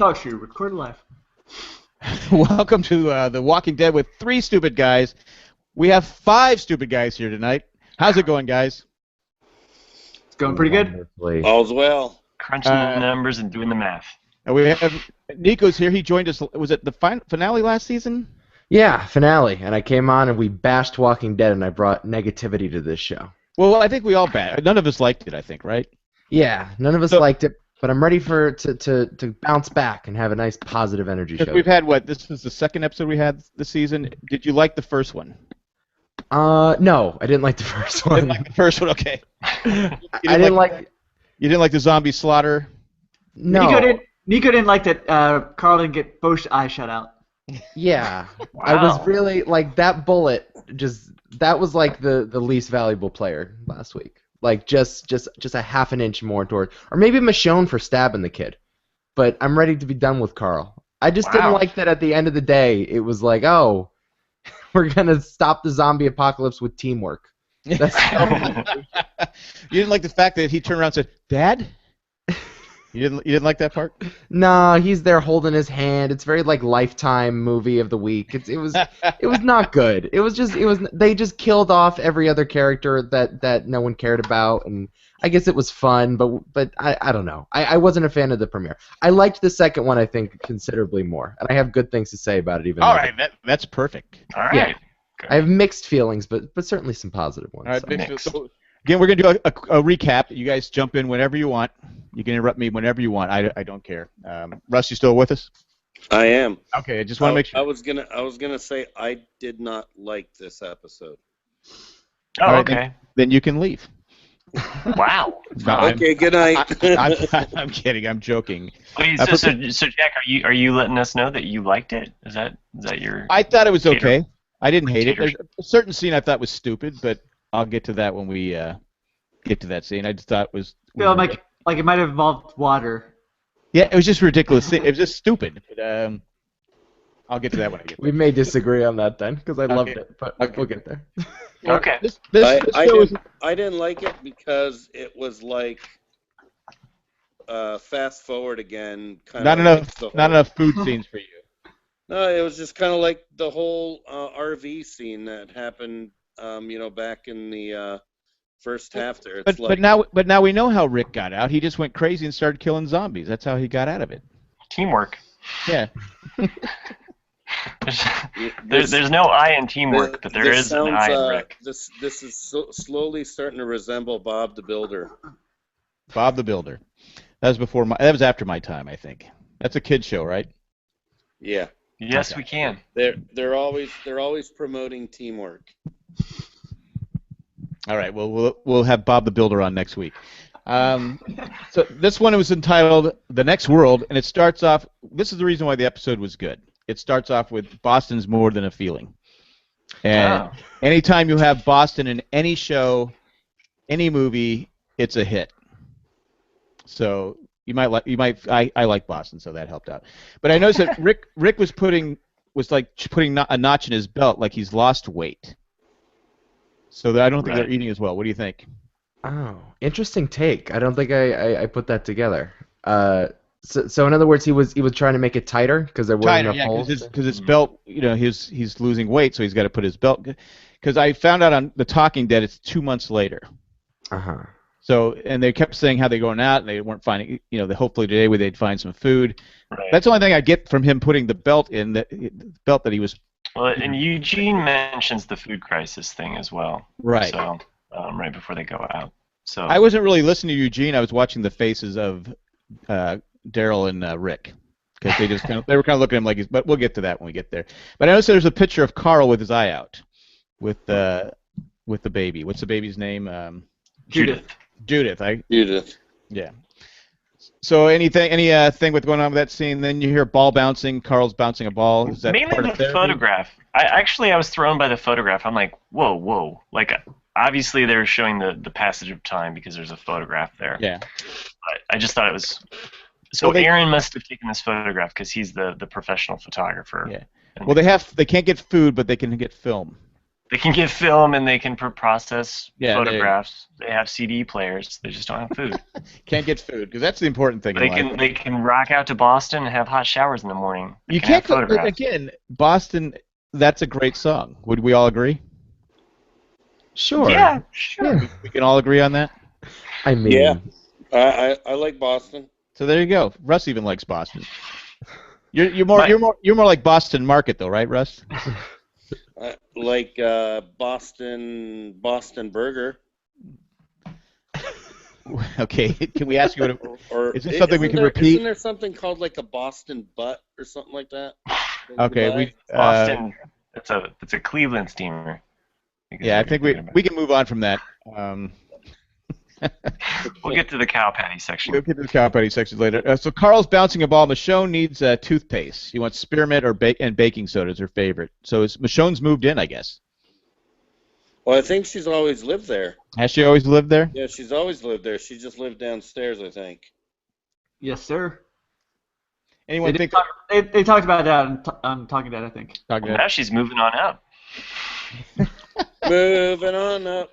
Talk to you. Record live. Welcome to The Walking Dead with 3 stupid guys. We have 5 stupid guys here tonight. How's it going, guys? It's going pretty good. All's well. Crunching the numbers and doing the math. And we have Nico's here. He joined us. Was it the finale last season? Yeah, finale. And I came on and we bashed Walking Dead, and I brought negativity to this show. Well, I think we all none of us liked it, I think, right? Yeah, none of us liked it, but I'm ready to bounce back and have a nice positive energy show. We've had, this was the second episode we had this season. Did you like the first one? No, I didn't like the first one. Didn't like the first one, okay. I didn't like... You didn't like the zombie slaughter? No. Nico didn't like that Carl didn't get both eyes shut out. Yeah. Wow. I was really, like, that bullet, that was like the least valuable player last week. Like, just a half an inch more toward... Or maybe Michonne for stabbing the kid. But I'm ready to be done with Carl. I just didn't like that at the end of the day, it was like, oh, we're going to stop the zombie apocalypse with teamwork. That's You didn't like the fact that he turned around and said, Dad? You didn't like that part? No, he's there holding his hand. It's very like Lifetime movie of the week. It was not good. They just killed off every other character that no one cared about, and I guess it was fun, but I don't know. I wasn't a fan of the premiere. I liked the second one, I think, considerably more, and I have good things to say about it. Even all right, that's perfect. All right. Yeah. I have mixed feelings, but certainly some positive ones. All right, so, again, we're going to do a recap. You guys jump in whenever you want. You can interrupt me whenever you want. I don't care. Russ, you still with us? I am. Okay, I just want to make sure. I was gonna say I did not like this episode. Oh, right, okay. Then you can leave. Wow. No, Okay, good night. I'm kidding. I'm joking. Wait, so Jack, are you letting us know that you liked it? Is that your? I thought it was Tater. okay. I didn't hate it. Taters. There's a certain scene I thought was stupid, but I'll get to that when we get to that scene. I just thought it was. Feel like it might have involved water. Yeah, it was just ridiculous. It was just stupid. But I'll get to that when I get there. We may disagree on that then, because I loved Okay. it, but Okay. we'll get there. Okay. This show is. I didn't like it because it was like fast forward again. Not enough food scenes for you. No, it was just kind of like the whole RV scene that happened, back in the first half there. It's But now we know how Rick got out. He just went crazy and started killing zombies. That's how he got out of it. Teamwork. Yeah. There's no I in teamwork, but there is an I in Rick. This is slowly starting to resemble Bob the Builder. Bob the Builder. That was after my time, I think. That's a kid show, right? Yeah. Yes, Okay. we can. They're always promoting teamwork. All right. Well, we'll have Bob the Builder on next week. So this one was entitled "The Next World," and it starts off. This is the reason why the episode was good. It starts off with Boston's more than a feeling, and anytime you have Boston in any show, any movie, it's a hit. So I like Boston, so that helped out. But I noticed that Rick was putting a notch in his belt, like he's lost weight. So I don't think they're eating as well. What do you think? Oh, interesting take. I don't think I put that together. So in other words, he was trying to make it tighter because there weren't enough holes. Because his belt, he's losing weight, so he's got to put his belt. Because I found out on The Talking Dead, it's 2 months later. So, and they kept saying how they're going out, and they weren't finding, hopefully today they'd find some food. Right. That's the only thing I get from him putting the belt in, the belt that he was. Well, and Eugene mentions the food crisis thing as well. Right. So, right before they go out. So I wasn't really listening to Eugene. I was watching the faces of Daryl and Rick, because they were kind of looking at him like but we'll get to that when we get there. But I noticed there's a picture of Carl with his eye out, with the baby. What's the baby's name? Judith. Judith. Judith. Yeah. So anything with going on with that scene? Then you hear ball bouncing. Carl's bouncing a ball. Is that mainly part the of therapy? photograph? I was thrown by the photograph. I'm like, whoa. Like, obviously they're showing the passage of time because there's a photograph there. Yeah. But I just thought it was. So Well, Aaron must have taken this photograph because he's the professional photographer. Yeah. Well, they can't get food, but they can get film. They can get film and they can process Yeah, photographs. They have CD players. They just don't have food. Can't get food because that's the important thing in They life. can rock out to Boston and have hot showers in the morning. They You can have can't go, photographs. again. Boston. That's a great song. Would we all agree? Sure. Yeah, sure. Yeah. We can all agree on that. I mean, Yeah. I like Boston. So there you go. Russ even likes Boston. You're more like Boston Market though, right, Russ? Like Boston Burger. Okay. Can we ask you what? Or Is this something we isn't can there- repeat? Isn't there something called like a Boston butt or something like that? Okay. We. Boston. It's a Cleveland steamer. Yeah, I think we can move on from that. We'll get to the cow patty section. We'll get to the cow patty section later. So Carl's bouncing a ball. Michonne needs toothpaste. She wants spearmint or baking soda is her favorite. So Michonne's moved in, I guess. Well, I think she's always lived there. Has she always lived there? Yeah, she's always lived there. She just lived downstairs, I think. Yes, sir. Anyone think? They talked about that on Talking Dead, I think. Talking Now she's moving on up. Moving on up.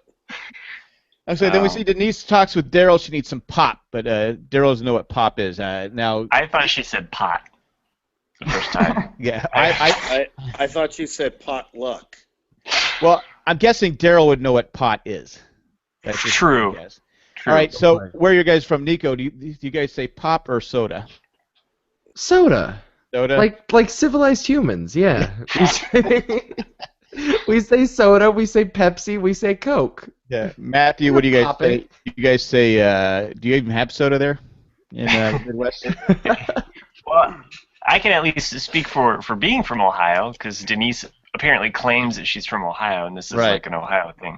Okay, then we see Denise talks with Daryl. She needs some pop, but Daryl doesn't know what pop is. Now, I thought she said pot the first time. yeah, I thought you said potluck. well, I'm guessing Daryl would know what pot is. That's just True. my guess. True. All right, so where are you guys from? Nico, do you guys say pop or soda? soda. Soda? Like civilized humans, yeah. We say soda, we say Pepsi, we say Coke. Yeah. Matthew, what do you guys Pop say? it. You guys say, do you even have soda there in the Midwest? Well, I can at least speak for being from Ohio, because Denise apparently claims that she's from Ohio, and this is Right. like an Ohio thing.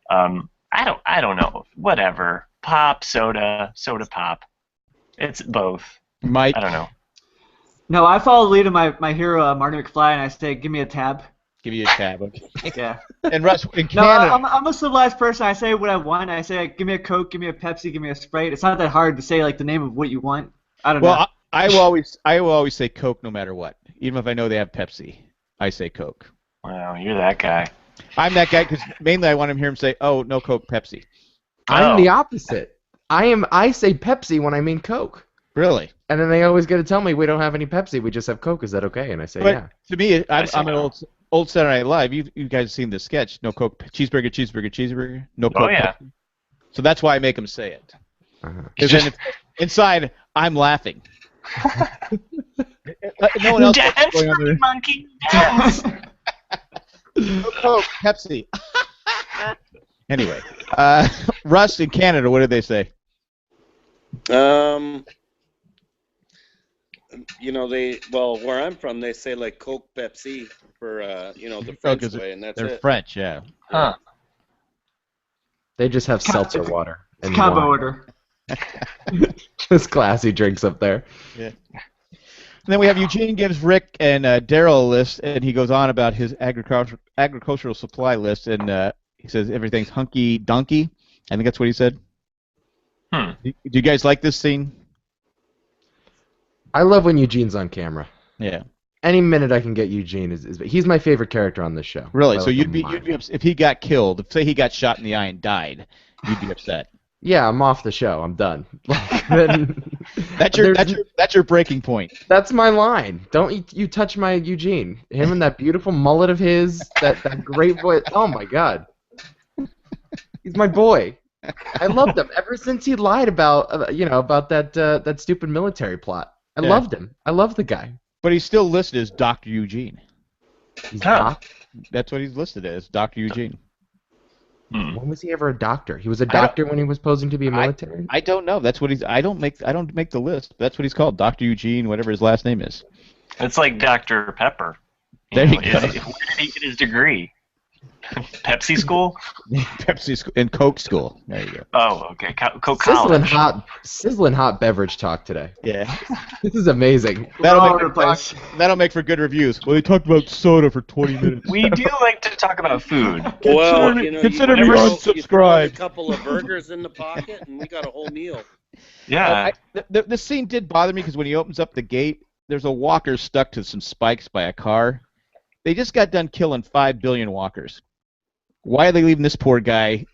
I don't know. Whatever. Pop, soda, soda pop. It's both. Mike? I don't know. No, I follow the lead of my hero, Marty McFly, and I say, give me a tab. Give you a tab. Okay. Yeah. And Russ, in No, Canada... I'm a civilized person. I say what I want. I say, give me a Coke, give me a Pepsi, give me a Sprite. It's not that hard to say like the name of what you want. I don't know. Well, I will always say Coke no matter what. Even if I know they have Pepsi, I say Coke. Wow, you're that guy. I'm that guy because mainly I want to hear him say, "Oh, no Coke, Pepsi." I'm Oh. the opposite. I say Pepsi when I mean Coke. Really? And then they always get to tell me we don't have any Pepsi, we just have Coke. Is that okay? And I say But yeah. to me, I say I'm an no. old Saturday Night Live. You guys have seen the sketch? No Coke, cheeseburger, cheeseburger, cheeseburger. No Coke. Oh, yeah. Pepsi. So that's why I make them say it. Uh-huh. Because then inside, I'm laughing. No one else knows what's Dance, going on there. monkey, dance. No Coke, Pepsi. Anyway, Russ in Canada, what did they say? Where I'm from, they say like Coke, Pepsi for the French 'cause way, and that's They're it. French, yeah. Huh. They just have seltzer water. it's and combo wine. order. Just classy drinks up there. And then we have Eugene gives Rick and Daryl a list, and he goes on about his agricultural supply list, and he says everything's hunky donkey. I think that's what he said. Do you guys like this scene? I love when Eugene's on camera. Yeah. Any minute I can get Eugene is he's my favorite character on this show. Really? I So like you'd him be a lot. upset if he got killed. Say he got shot in the eye and died, you'd be upset. Yeah, I'm off the show. I'm done. Then- That's your breaking point. That's my line. Don't you touch my Eugene. Him and that beautiful mullet of his, that great voice. Oh my God, he's my boy. I loved him ever since he lied about that stupid military plot. I Yeah. loved him. I love the guy. But he's still listed as Dr. Eugene. He's Huh. doc. That's what he's listed as, Dr. Eugene. When was he ever a doctor? He was a doctor when he was posing to be a military. I don't know. That's what he's. I don't make the list. That's what he's called, Dr. Eugene, whatever his last name is. It's like Dr. Pepper. There you Where go. did he get his degree? Pepsi school? Pepsi school and Coke school. There you go. Oh, okay. Coke Sizzling College. sizzling hot beverage talk today. Yeah. This is amazing. All over the place. That'll make for good reviews. Well, they talked about soda for 20 minutes. We do like to talk about food. Well, consider you me throw- unsubscribed. You throw in a couple of burgers in the pocket, and we got a whole meal. Yeah. The scene did bother me because when he opens up the gate, there's a walker stuck to some spikes by a car. They just got done killing 5 billion walkers. why are they leaving this poor guy?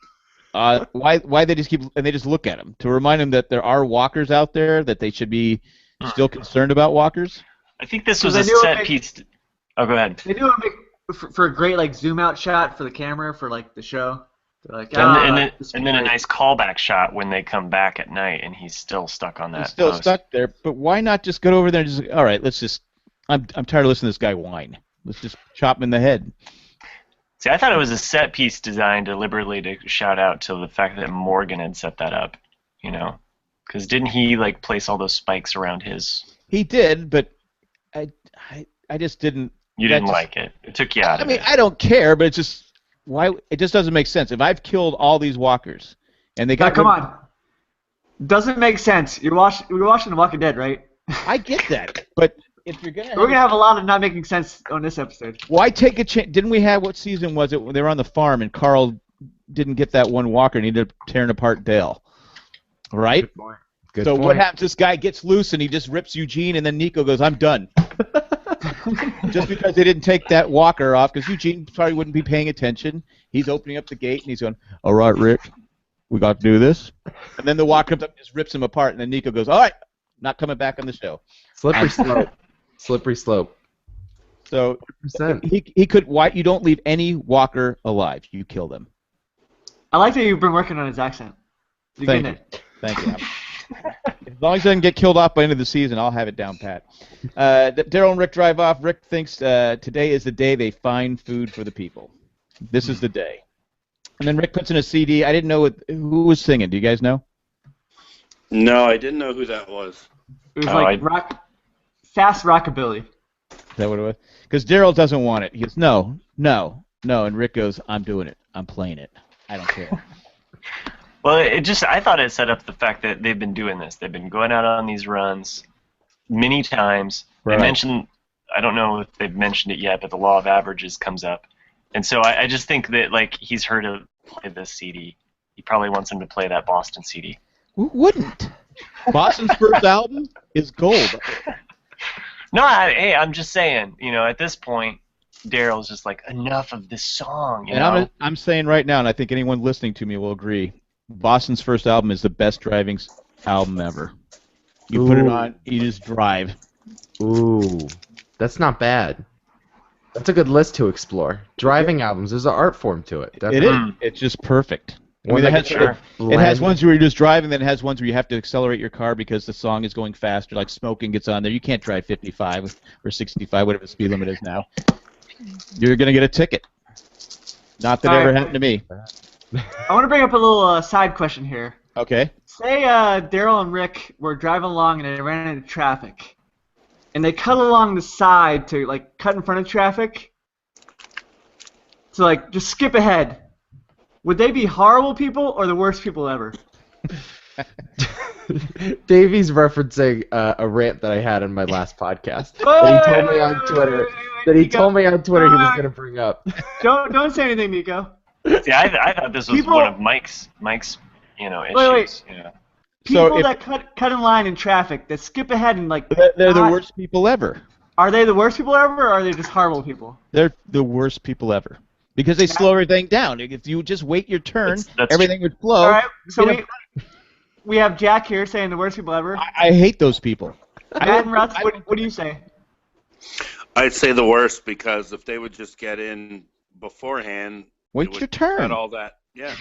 Why they just they just look at him to remind him that there are walkers out there, that they should be still concerned about walkers? I think this So was they a knew it set make- piece. Oh, go ahead. They do it for a great like zoom out shot for the camera for like the show. They're like, this And is then a great. nice callback shot when they come back at night and he's still stuck on that He's still post. stuck there, but why not just go over there and just, all right, let's just, I'm tired of listening to this guy whine. Let's just chop him in the head. See, I thought it was a set piece designed deliberately to shout out to the fact that Morgan had set that up, you know? Because didn't he like place all those spikes around his? He did, but I just didn't. You that didn't just- like it. It took you out I of mean, it. I don't care, but it's just why it just doesn't make sense. If I've killed all these walkers, and they Now, got come on. Doesn't make sense. We're watching The Walking Dead, right? I get that, but if you're gonna, We're gonna have a lot of not making sense on this episode. why take a chance? Didn't we have, what season was it when they were on the farm and Carl didn't get that one walker and he ended up tearing apart Dale? Right? Good So point. what happens? This guy gets loose and he just rips Eugene, and then Nico goes, "I'm done." Just because they didn't take that walker off, because Eugene probably wouldn't be paying attention. He's opening up the gate and he's going, "All right, Rick, we got to do this." And then the walker comes up and just rips him apart, and then Nico goes, "All right, not coming back on the show." Slippery slope. Slippery slope. So 100%. he could. Why you don't leave any walker alive? You kill them. I like that you've been working on his accent. You're Thank getting you. it. Thank you. As long as he doesn't get killed off by the end of the season, I'll have it down pat. Daryl and Rick drive off. Rick thinks today is the day they find food for the people. This is the day. And then Rick puts in a CD. I didn't know who was singing. Do you guys know? No, I didn't know who that was. It was Oh, like fast rockabilly. Is that what it was? Because Daryl doesn't want it. He goes, no, no, no. And Rick goes, I'm doing it. I'm playing it. I don't care. Well, I thought it set up the fact that they've been doing this. They've been going out on these runs many times. Right. They mentioned, I don't know if they've mentioned it yet, but the law of averages comes up. And so I just think that, like, he's heard of this CD. He probably wants him to play that Boston CD. Who wouldn't? Boston's first album is gold. No, I'm just saying, you know, at this point, Daryl's just like, enough of this song, you And know? I'm saying right now, and I think anyone listening to me will agree, Boston's first album is the best driving album ever. You put it Ooh. on, you just drive. Ooh, that's not bad. That's a good list to explore. Driving albums, there's an art form to it. It Definitely. is. It's just perfect. I One mean, that it can has, Sure. it has blend- ones where you're just driving, then it has ones where you have to accelerate your car because the song is going faster, like Smoking gets on there. You can't drive 55 or 65, whatever the speed limit is now. You're going to get a ticket. Not that it ever happened to me. I want to bring up a little side question here. Okay. Say Daryl and Rick were driving along and they ran into traffic, and they cut along the side to like cut in front of traffic. So like just skip ahead. Would they be horrible people or the worst people ever? Davies referencing a rant that I had in my last podcast. That he told me on Twitter. That he told me on Twitter he was going to bring up. Don't say anything, Nico. See, I thought this was People- one of Mike's, you know, issues. Wait. You know. People So if- that cut in line in traffic that skip ahead and like They're the not- worst people ever. Are they the worst people ever, or are they just horrible people? They're the worst people ever. Because they slow everything down. If you just wait your turn, That's everything would flow. All right, so You know, we have Jack here saying the worst people ever. I hate those people. Matt and Russ, what do you say? I'd say the worst because if they would just get in beforehand, Wait it would your turn. cut all that. Yeah.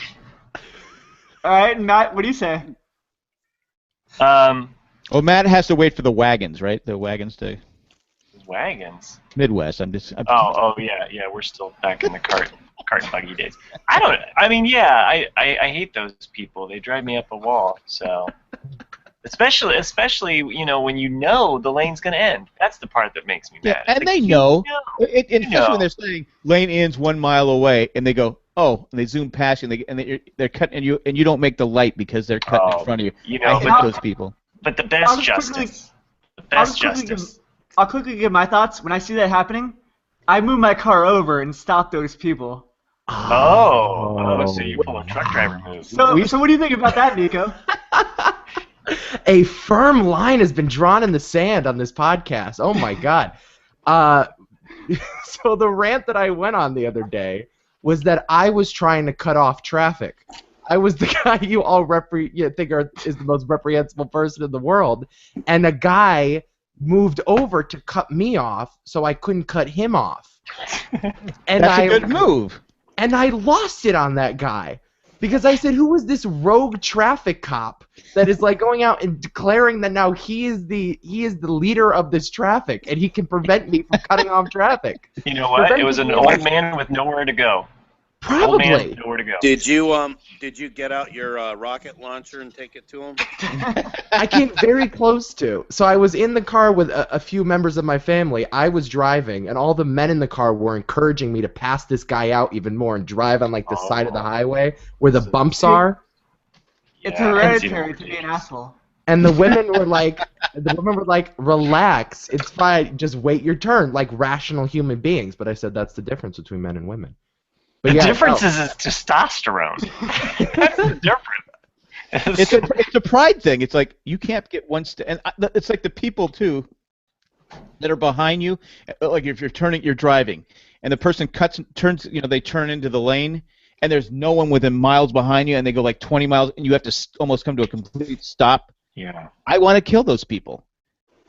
All right, and Matt, what do you say? Well, Matt has to wait for the wagons, right? The wagons to Wagons. Midwest. I'm Yeah, we're still back in the cart and buggy days. I hate those people. They drive me up a wall. So, especially you know when you know the lane's gonna end. That's the part that makes me Yeah, mad. and It's they like, know. you Especially when they're saying lane ends 1 mile away, and they go, oh, and they zoom past you, and they're cutting, and you don't make the light because they're cutting Oh, in front of you. you I know, hate but- those people. But the I'll best just quickly- justice. The best I'll quickly justice. I'll quickly give my thoughts. When I see that happening, I move my car over and stop those people. So you pull a truck driver move. So what do you think about that, Nico? A firm line has been drawn in the sand on this podcast. Oh my god. So the rant that I went on the other day was that I was trying to cut off traffic. I was the guy you all think is the most reprehensible person in the world, and a guy moved over to cut me off, so I couldn't cut him off. And That's a good move. And I lost it on that guy. Because I said, who is this rogue traffic cop that is like going out and declaring that now he is the leader of this traffic and he can prevent me from cutting off traffic? You know what? It was an old man with nowhere to go. Old man Probably. with nowhere to go. Did you get out your rocket launcher and take it to him? I came very close to. So I was in the car with a few members of my family. I was driving, and all the men in the car were encouraging me to pass this guy out even more and drive on like the side of the highway where the bumps are. It's Yeah, hereditary to be an asshole. And the women were like, relax, it's fine, just wait your turn, like rational human beings. But I said that's the difference between men and women. But The yeah, difference no. is testosterone. That's the difference. It's a pride thing. It's like you can't get one step, and it's like the people too that are behind you. Like if you're driving, and the person turns, they turn into the lane, and there's no one within miles behind you, and they go like 20 miles, and you have to almost come to a complete stop. Yeah. I want to kill those people.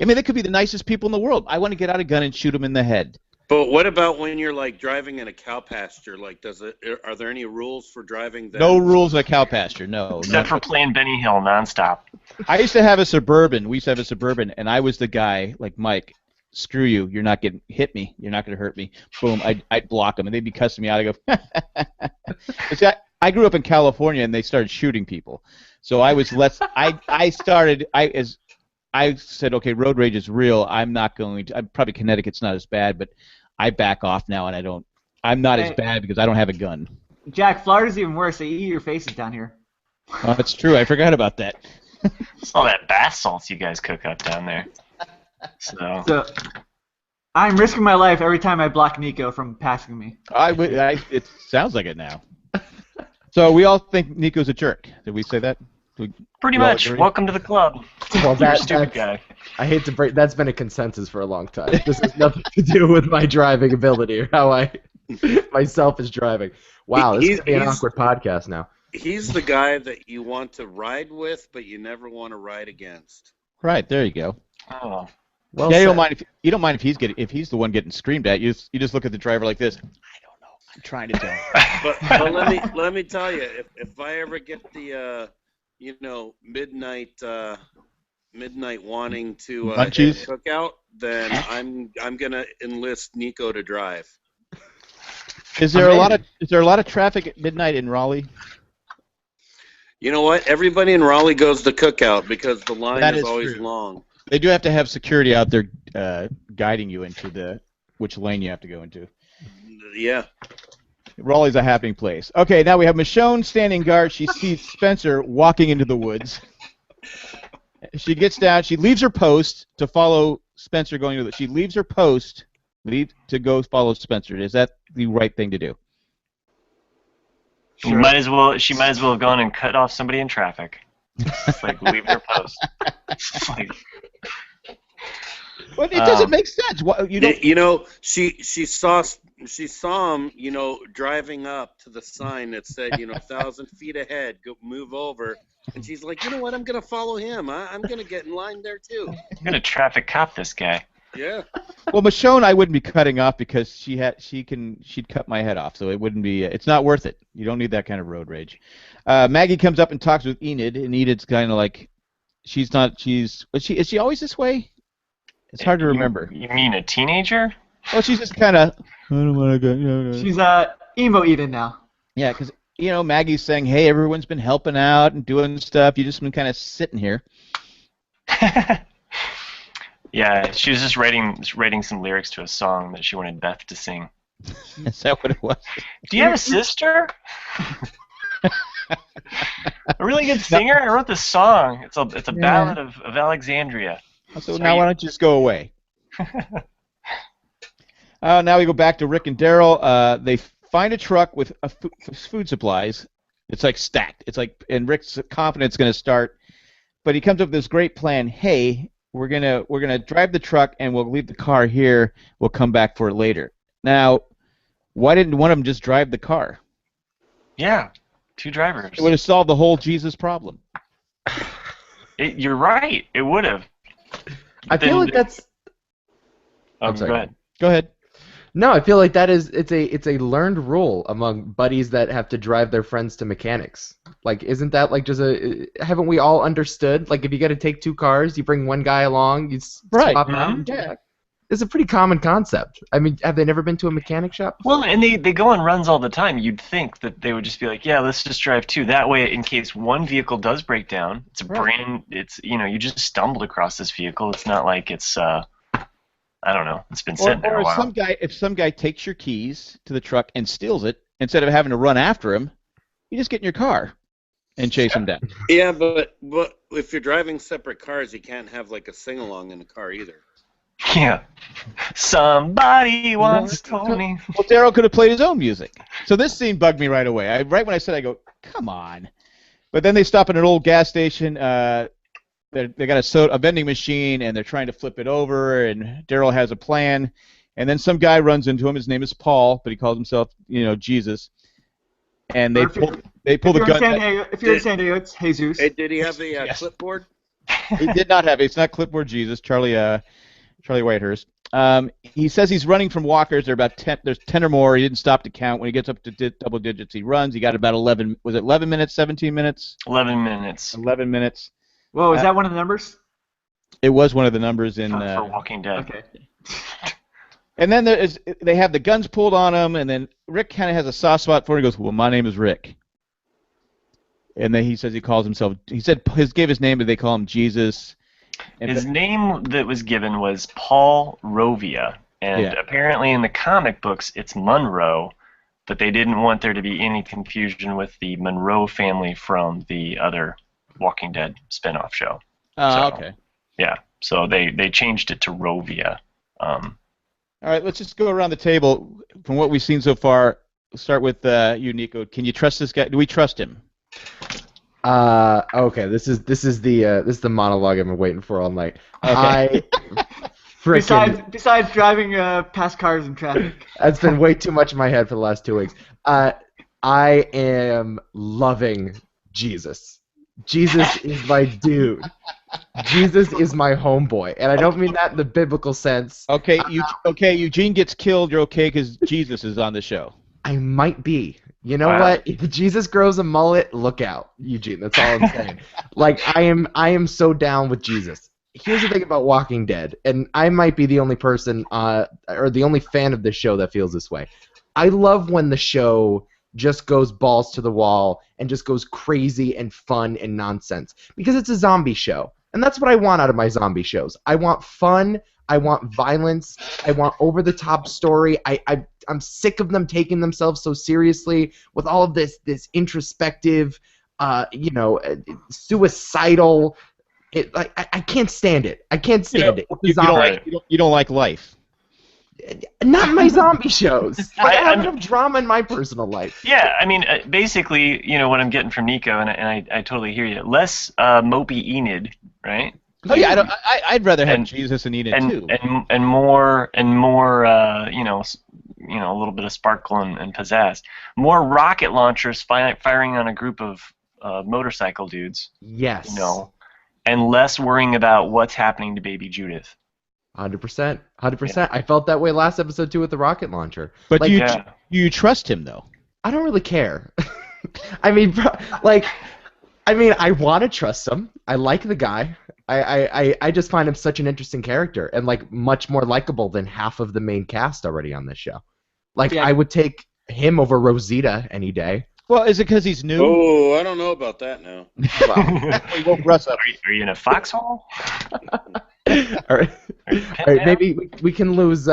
I mean, they could be the nicest people in the world. I want to get out a gun and shoot them in the head. But what about when you're like driving in a cow pasture? Like, are there any rules for driving that? No rules in a cow pasture. No. Except for playing Benny Hill nonstop. I used to have a Suburban. We used to have a Suburban, and I was the guy like Mike. Screw you! You're not getting hit me. You're not going to hurt me. Boom! I'd block them, and they'd be cussing me out. I go. See, I grew up in California, and they started shooting people. So I was less. I said, okay, road rage is real. I'm not going to. Probably Connecticut's not as bad, but I back off now, and I don't. I'm not as bad because I don't have a gun. Jack, Florida's even worse. They eat your faces down here. Oh, that's true. I forgot about that. It's all that bath salts you guys cook up down there. So I'm risking my life every time I block Nico from passing me. It sounds like it now. So we all think Nico's a jerk. Did we say that? pretty We all much. agree? Welcome to the club. Well, You're a stupid guy. I hate to break. That's been a consensus for a long time. This has nothing to do with my driving ability or how I myself is driving. Wow, this is gonna be an awkward podcast now. He's the guy that you want to ride with, but you never want to ride against. Right, there you go. Oh. Well Yeah, said. you don't mind if he's the one getting screamed at. You just look at the driver like this. I don't know. I'm trying to tell. But let me tell you, if I ever get the midnight wanting to hit Munchies? a cookout, then I'm gonna enlist Nico to drive. Is there a lot of traffic at midnight in Raleigh? You know what? Everybody in Raleigh goes to cookout because the line That is is always true. long. They do have to have security out there guiding you into which lane you have to go into. Yeah. Raleigh's a happening place. Okay, now we have Michonne standing guard. She sees Spencer walking into the woods. She gets down. She leaves her post to follow Spencer going to the. She leaves her post to go follow Spencer. Is that the right thing to do? She might as well have gone and cut off somebody in traffic. It's like leave their post. It's like, Well, it doesn't make sense. You don't. She saw him, driving up to the sign that said, 1,000 feet ahead, go move over. And she's like, you know what? I'm gonna follow him. I'm gonna get in line there too. I'm gonna traffic cop this guy. Yeah. Well, Michonne, I wouldn't be cutting off because she'd cut my head off, so it wouldn't be. It's not worth it. You don't need that kind of road rage. Maggie comes up and talks with Enid, and Enid's kind of like, is she always this way? It's hard to remember. You mean a teenager? Well, she's just kind of. I don't want to go. She's emo Eden now. Yeah, because Maggie's saying, "Hey, everyone's been helping out and doing stuff. You just been kind of sitting here." Yeah, she was just writing some lyrics to a song that she wanted Beth to sing. Is that what it was? Do you have a sister? A really good singer. I wrote this song. It's a ballad of Alexandria. So now why don't you just go away? Now we go back to Rick and Daryl. They find a truck with food supplies. It's like stacked. And Rick's confident it's going to start, but he comes up with this great plan. Hey, we're gonna drive the truck and we'll leave the car here. We'll come back for it later. Now, Why didn't one of them just drive the car? Yeah, 2 drivers. It would have solved the whole Jesus problem. You're right. It would have. I feel like that's. Oh, I'm sorry. go ahead. Go ahead. No, I feel like it's a learned rule among buddies that have to drive their friends to mechanics. Like, isn't that like just haven't we all understood? Like, if you got to take 2 cars, you bring one guy along, you Right. swap out. Mhm. Yeah, it's a pretty common concept. I mean, have they never been to a mechanic shop? Well, and they go on runs all the time. You'd think that they would just be like, yeah, let's just drive 2. That way, in case one vehicle does break down, it's a Right. you just stumbled across this vehicle. It's not like it's, I don't know, it's been sitting there Or a while. if some guy takes your keys to the truck and steals it, instead of having to run after him, you just get in your car and chase him down. Yeah, but if you're driving separate cars, you can't have like a sing along in the car either. Yeah. Somebody once told me. Well, Daryl could have played his own music. So this scene bugged me right away. Right when I said, I go, come on. But then they stop at an old gas station. They got a vending machine, and they're trying to flip it over, and Daryl has a plan. And then some guy runs into him. His name is Paul, but he calls himself, you know, Jesus. And they pull the gun. If you're in San Diego, it's Jesus. Hey, did he have a Yes. clipboard? He did not have it. It's not clipboard Jesus. Charlie Whitehurst. He says he's running from walkers. There's 10 or more. He didn't stop to count. When he gets up to double digits, he runs. He got about 11. Was it 11 minutes? 17 minutes? 11 minutes 11 minutes. Whoa, is that one of the numbers? It was one of the numbers in. for Walking Dead. Okay. And then they have the guns pulled on him, and then Rick kind of has a soft spot for him. He goes, "Well, my name is Rick." And then he says he calls himself. He said gave his name, but they call him Jesus. And His name that was given was Paul Rovia, and Yeah. apparently in the comic books it's Monroe, but they didn't want there to be any confusion with the Monroe family from the other Walking Dead spin-off show. Oh, So- okay. Yeah, so they changed it to Rovia. All right, let's just go around the table. From what we've seen so far, we'll start with you, Nico. Can you trust this guy? Do we trust him? Okay. This is the monologue I've been waiting for all night. Okay. Besides driving past cars in traffic. That's been way too much in my head for the last 2 weeks. I am loving Jesus. Jesus is my dude. Jesus is my homeboy, and I don't mean that in the biblical sense. Okay, Eugene gets killed. You're okay because Jesus is on the show. I might be. You know Wow. what? If Jesus grows a mullet, look out, Eugene. That's all I'm saying. Like I am so down with Jesus. Here's the thing about Walking Dead, and I might be the only person or the only fan of this show that feels this way. I love when the show just goes balls to the wall and just goes crazy and fun and nonsense because it's a zombie show. And that's what I want out of my zombie shows. I want fun. I want violence. I want over-the-top story. I'm sick of them taking themselves so seriously with all of this introspective, suicidal. I can't stand it. I can't stand it. It's a zombie. You don't like life. Not in my zombie shows. Like, I have I'm- enough drama in my personal life. Yeah, I mean, basically, what I'm getting from Nico, and I totally hear you. Less mopey Enid, right? Oh yeah, I'd rather have And- Jesus and Enid and too. and more a little bit of sparkle and pizzazz. More rocket launchers firing on a group of motorcycle dudes, Yes. and less worrying about what's happening to baby Judith. 100%. 100%. I felt that way last episode too with the rocket launcher. But like, do you trust him though? I don't really care. I mean, I want to trust him. I like the guy. I just find him such an interesting character and like much more likable than half of the main cast already on this show. Like Yeah. I would take him over Rosita any day. Well, is it because he's new? Oh, I don't know about that now. We woke Russ up. Are you in a foxhole? All right. Are you All right, maybe we can lose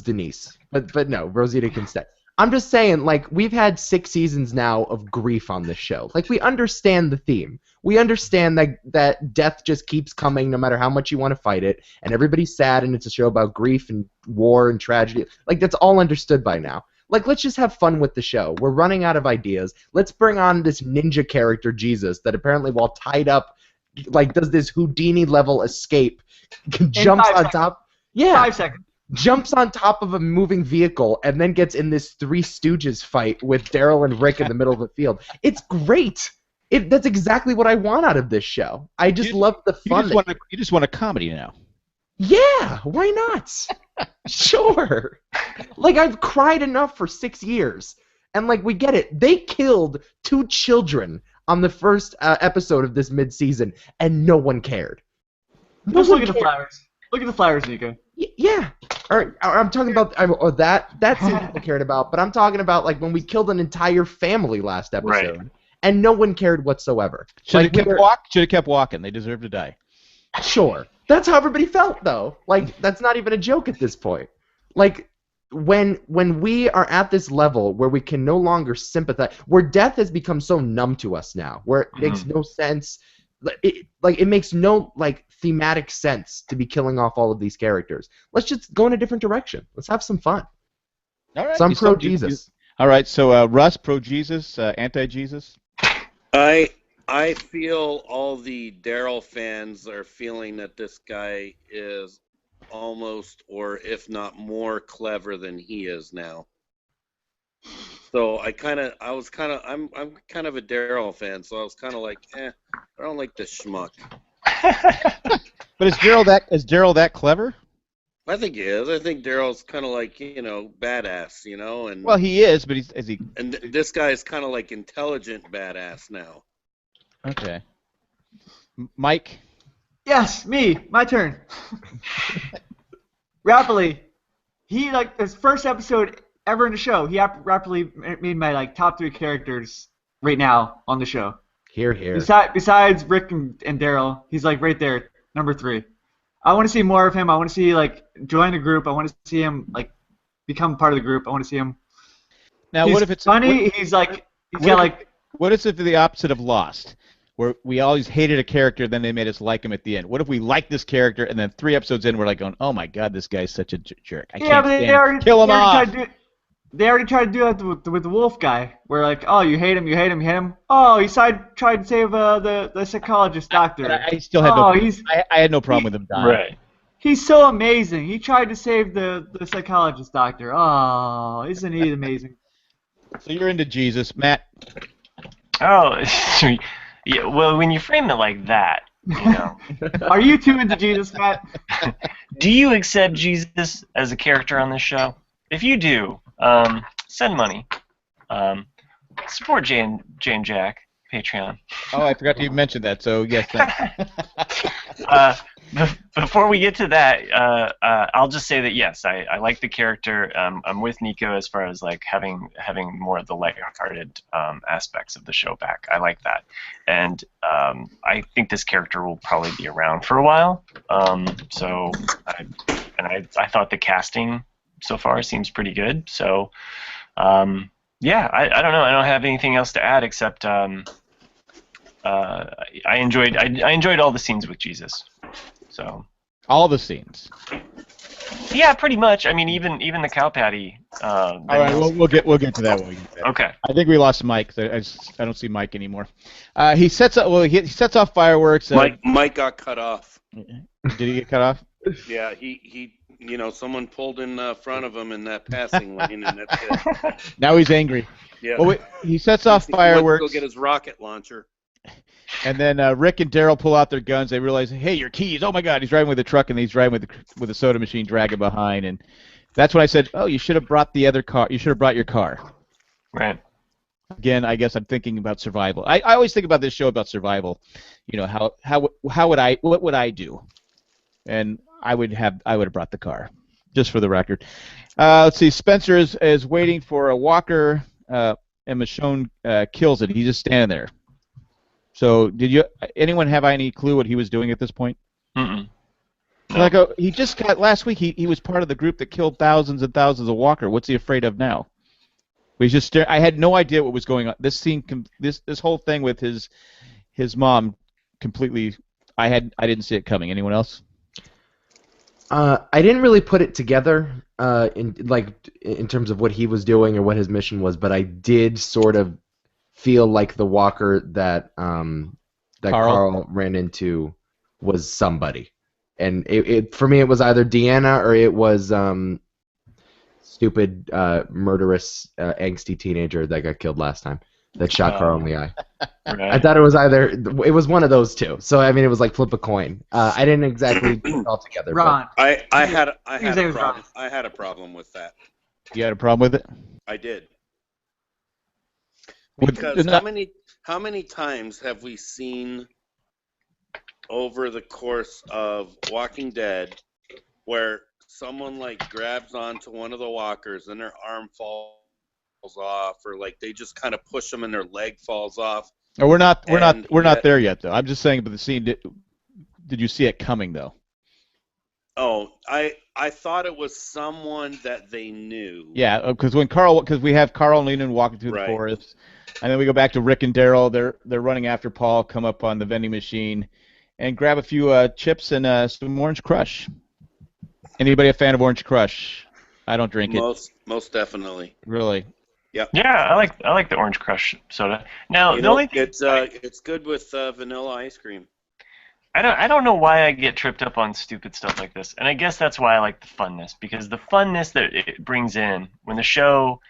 Denise, but no, Rosita can stay. I'm just saying, like, we've had 6 seasons now of grief on this show. Like, we understand the theme. We understand that death just keeps coming no matter how much you want to fight it, and everybody's sad, and it's a show about grief and war and tragedy. Like, that's all understood by now. Like, let's just have fun with the show. We're running out of ideas. Let's bring on this ninja character, Jesus, that apparently, while tied up, like, does this Houdini-level escape, jumps 5 on seconds. top. Yeah. 5 seconds. jumps on top of a moving vehicle, and then gets in this Three Stooges fight with Daryl and Rick in the middle of the field. It's great. That's exactly what I want out of this show. I just love the fun. You just want a comedy now. Yeah, why not? Sure. Like, I've cried enough for 6 years. And, like, we get it. They killed 2 children on the first episode of this mid-season, and no one cared. Just look at the flowers. Look at the flowers, Nico. Yeah. I'm talking about that scene people cared about, but I'm talking about, like, when we killed an entire family last episode, Right. and no one cared whatsoever. Should Like, have kept walking. They deserve to die. Sure. That's how everybody felt, though. Like, that's not even a joke at this point. Like, when we are at this level where we can no longer sympathize, where death has become so numb to us now, where it makes no sense, it makes no, like, thematic sense to be killing off all of these characters. Let's just go in a different direction. Let's have some fun. All right. So I'm pro-Jesus. All right, so Russ, pro-Jesus, anti-Jesus? I feel all the Daryl fans are feeling that this guy is almost, or if not more clever than he is now. So I'm kind of a Daryl fan, so I was kind of like, I don't like this schmuck. But is Daryl that clever? I think he is. I think Daryl's kind of like, badass, and Well, he is, but is he? and this guy is kind of like intelligent badass now. Okay. Mike? Yes, me. My turn. Rapidly, he, like, his first episode ever in the show, he rapidly made my, like, top 3 characters right now on the show. Here. Besides Rick and Daryl, he's, like, right there, number 3. I want to see more of him. I want to see, like, join the group. I want to see him, like, become part of the group. I want to see him. Now, He's what if it's funny? He's like, he's got, like, What if it's the opposite of Lost, where we always hated a character, then they made us like him at the end? What if we like this character, and then 3 episodes in, we're like going, "Oh my God, this guy's such a jerk! I can't stand him. Kill him off!" They already tried to do that with the wolf guy, where, like, oh, you hate him. Oh, he tried to save the psychologist doctor. But I still had I had no problem with him dying. Right. He's so amazing. He tried to save the psychologist doctor. Oh, isn't he amazing? So you're into Jesus, Matt? Oh, yeah. Well, when you frame it like that, Are you too into Jesus, Matt? do you accept Jesus as a character on this show? If you do, send money. Support Jane Jack, Patreon. Oh, I forgot to even mention that. So yes, thanks. Before we get to that, I'll just say that yes, I like the character. I'm with Nico as far as like having more of the lighthearted aspects of the show back. I like that, and I think this character will probably be around for a while. So I thought the casting so far seems pretty good. So yeah, I don't know. I don't have anything else to add except I enjoyed all the scenes with Jesus. So All the scenes. yeah, pretty much. I mean, even the cow patty. All right, we'll get to that when we get there. Okay. I think we lost Mike. I don't see Mike anymore. He sets off fireworks. Mike got cut off. Did he get cut off? Yeah, he someone pulled in front of him in that passing lane, and that's it. Now he's angry. Yeah. Well, he sets off He went to fireworks. go get his rocket launcher. And then Rick and Daryl pull out their guns. They realize, hey, your keys! Oh my God, he's driving with a truck, and he's driving with a soda machine dragging behind. And that's when I said, oh, you should have brought the other car. You should have brought your car. Right. Again, I guess I'm thinking about survival. I always think about this show about survival. What would I do? And I would have brought the car, just for the record. Let's see. Spencer is waiting for a walker, and Michonne kills it. He's just standing there. So, anyone have any clue what he was doing at this point? Mm-mm. No. Like, he just got last week. He was part of the group that killed thousands and thousands of Walker. What's he afraid of now? He's just I had no idea what was going on. This scene, this whole thing with his mom, completely. I didn't see it coming. Anyone else? I didn't really put it together in terms of what he was doing or what his mission was, but I did sort of feel like the walker that Carl ran into was somebody. And it for me, it was either Deanna or it was stupid, murderous, angsty teenager that got killed last time that shot Carl in the eye. Right. I thought it was one of those two. So I mean, it was like flip a coin. I didn't exactly put it all together. Ron. I had His name a was problem. Ron. I had a problem with that. You had a problem with it? I did. With- Because not- how many times have we seen over the course of Walking Dead where someone like grabs onto one of the walkers and their arm falls off, or like they just kind of push them and their leg falls off? we're not yet- there yet though. I'm just saying, but the scene did you see it coming though? Oh, I thought it was someone that they knew. Yeah, because we have Carl and Leland walking through the Right. forest, and then we go back to Rick and Daryl. They're running after Paul, come up on the vending machine, and grab a few chips and some Orange Crush. Anybody a fan of Orange Crush? I don't drink it. Most definitely. Really. Yeah, I like the Orange Crush soda. Now You the know, only thing it's good with vanilla ice cream. I don't know why I get tripped up on stupid stuff like this, and I guess that's why I like the funness, because the funness that it brings in when the show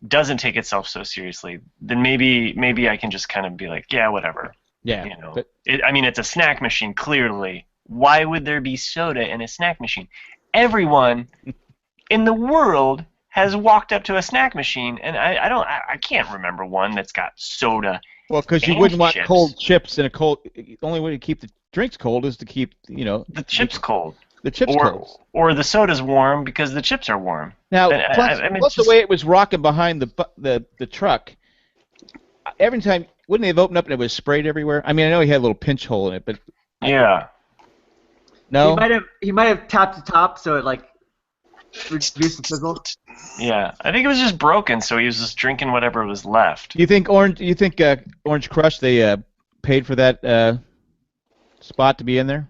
doesn't take itself so seriously, then maybe I can just kind of be like, yeah, whatever. Yeah. You know, But I mean, it's a snack machine, clearly. Why would there be soda in a snack machine? Everyone in the world has walked up to a snack machine, and I can't remember one that's got soda. well, because you and wouldn't want chips. cold chips in a cold. The only way to keep the drinks cold is to keep The chips cold. the chips or cold. or the soda's warm because the chips are warm. Now, And I mean, plus just- the way it was rocking behind the truck, every time, wouldn't they have opened up and it was sprayed everywhere? I mean, I know he had a little pinch hole in it, but Yeah. no? He might have tapped the top so it like reduced the sizzle. Yeah. I think it was just broken, so he was just drinking whatever was left. You think Orange Crush, they paid for that spot to be in there?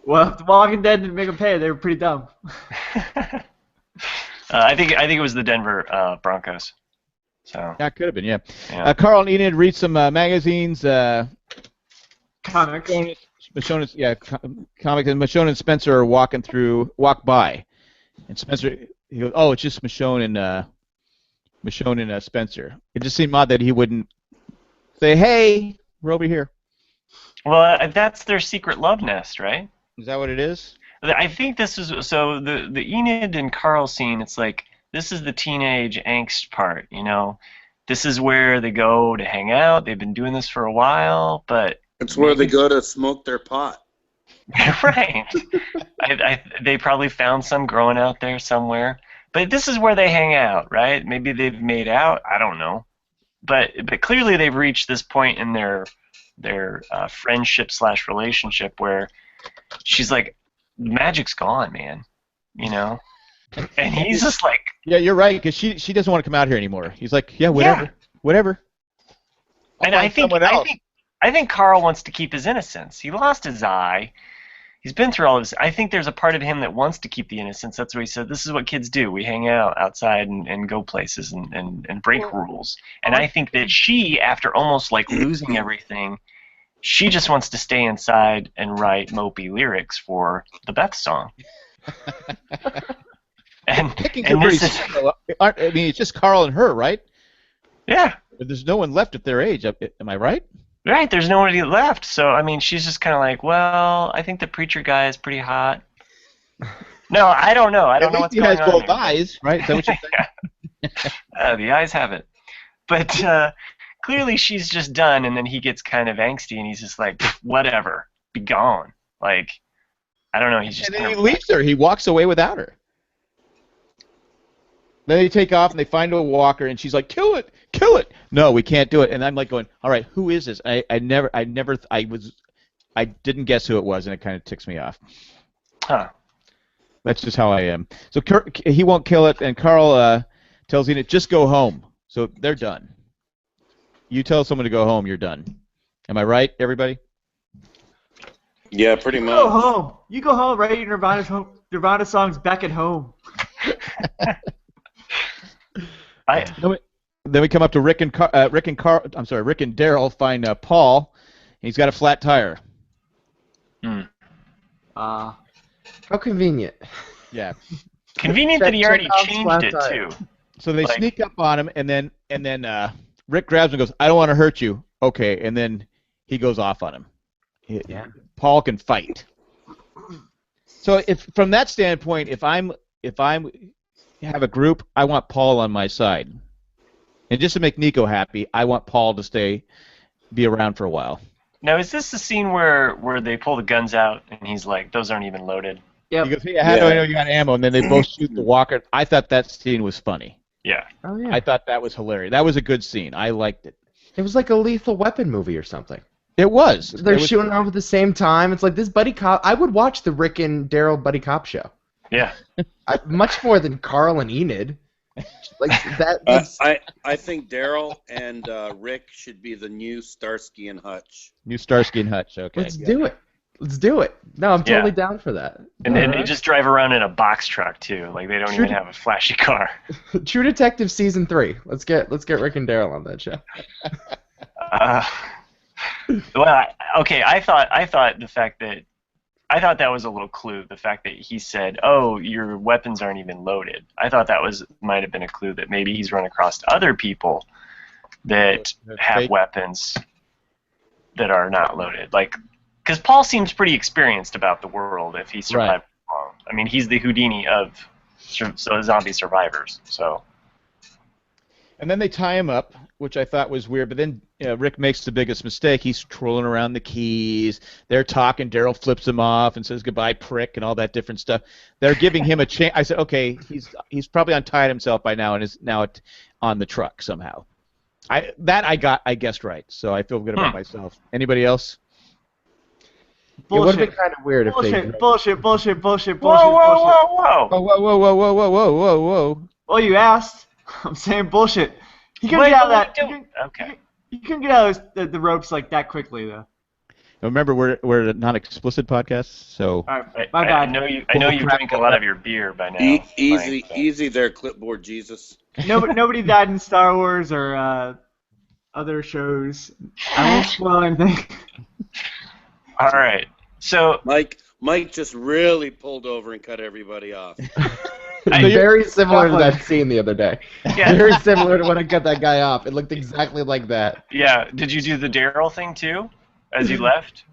Well, if The Walking Dead didn't make them pay, they were pretty dumb. I think it was the Denver Broncos. So Yeah, it could have been, yeah. yeah. Carl and Enid read some magazines. Comics. Comics, and Michonne and Spencer are walk by, and Spencer, he goes, "Oh, it's just Michonne and Spencer." It just seemed odd that he wouldn't say, "Hey, we're over here." Well, that's their secret love nest, right? Is that what it is? I think this is so the Enid and Carl scene. It's like this is the teenage angst part, you know. This is where they go to hang out. They've been doing this for a while, but It's where they go to smoke their pot. right. They probably found some growing out there somewhere, but this is where they hang out, right? Maybe they've made out. I don't know, but clearly they've reached this point in their friendship / relationship where she's like, magic's gone, man, you know, and he's just like, Yeah, you're right, because she doesn't want to come out here anymore. He's like, yeah, whatever. I'll and find someone else. I think Carl wants to keep his innocence. He lost his eye. He's been through all this. I think there's a part of him that wants to keep the innocence. That's what he said. This is what kids do. We hang out outside and go places and break rules. And I think that she, after almost like losing everything, she just wants to stay inside and write mopey lyrics for the Beth song. and Picking and her pretty this is, slow. I mean, it's just Carl and her, right? yeah. There's no one left at their age. Am I right? Right, there's nobody left. So, I mean, she's just kind of like, well, I think the preacher guy is pretty hot. No, I don't know. I don't know what's going on. He has both there. eyes, right? Is that what you're saying? The eyes have it. But clearly she's just done, and then he gets kind of angsty, and he's just like, whatever, be gone. Like, I don't know. He's just And then kind he of leaves her. He walks away without her. Then they take off and they find a walker, and she's like, "Kill it, kill it!" No, we can't do it. And I'm like going, "All right, who is this?" I didn't guess who it was, and it kind of ticks me off. Huh. That's just how I am. So he won't kill it, and Carl tells Enid, "Just go home." So they're done. You tell someone to go home, you're done. Am I right, everybody? Yeah, pretty You much. go home. You go home, right? Nirvana song's Back at Home. Then we come up to Rick and Daryl find Paul, and he's got a flat tire. Uh, How convenient. Yeah. Convenient that he already Chekhov's changed flat it tire. too. So they Like- sneak up on him, and then Rick grabs him and goes, "I don't want to hurt you." Okay, and then he goes off on him. Yeah. Paul can fight. So if from that standpoint, if I'm have a group, I want Paul on my side. And just to make Nico happy, I want Paul to be around for a while. Now, is this the scene where they pull the guns out and he's like, "Those aren't even loaded"? yep. He goes, "Hey, how do I know you got ammo?" And then they both shoot the walker. I thought that scene was funny. Yeah. Oh yeah. I thought that was hilarious. That was a good scene. I liked it. It was like a Lethal Weapon movie or something. It was. They're shooting around at the same time. It's like this buddy cop. I would watch the Rick and Daryl buddy cop show. Yeah. Much more than Carl and Enid. Like that. I think Daryl and Rick should be the new Starsky and Hutch. New Starsky and Hutch. Okay. Let's do it. Let's do it. No, I'm totally down for that. And then they just drive around in a box truck too. Like they don't even have a flashy car. True Detective season 3. Let's get Rick and Daryl on that show. Well, okay. I thought that was a little clue. The fact that he said, "Oh, your weapons aren't even loaded." I thought that might have been a clue that maybe he's run across other people that have fake weapons that are not loaded. Like, because Paul seems pretty experienced about the world if he survived long. I mean, he's the Houdini of zombie survivors. So. And then they tie him up, which I thought was weird. But then Rick makes the biggest mistake. He's trolling around the keys. They're talking. Daryl flips him off and says goodbye, prick, and all that different stuff. They're giving him a chance. I said, okay, he's probably untied himself by now and is now on the truck somehow. I guessed right, so I feel good about myself. Anybody else? It would have bullshit. been kind of weird if they. Bullshit. Whoa, whoa. Oh, whoa. Well, you asked. I'm saying bullshit. You couldn't Wait, get out of wait, that. don't- okay. You couldn't get out of the ropes like that quickly, though. Remember, we're a non-explicit podcast, so. All right, my bad. I know you drink a lot of your beer by now. Easy there, clipboard Jesus. Nobody died in Star Wars or other shows. I won't spoil anything. All right. So Mike just really pulled over and cut everybody off. Very similar to that scene the other day. Yeah. Very similar to when I cut that guy off. It looked exactly like that. yeah, did you do the Daryl thing too, as he left?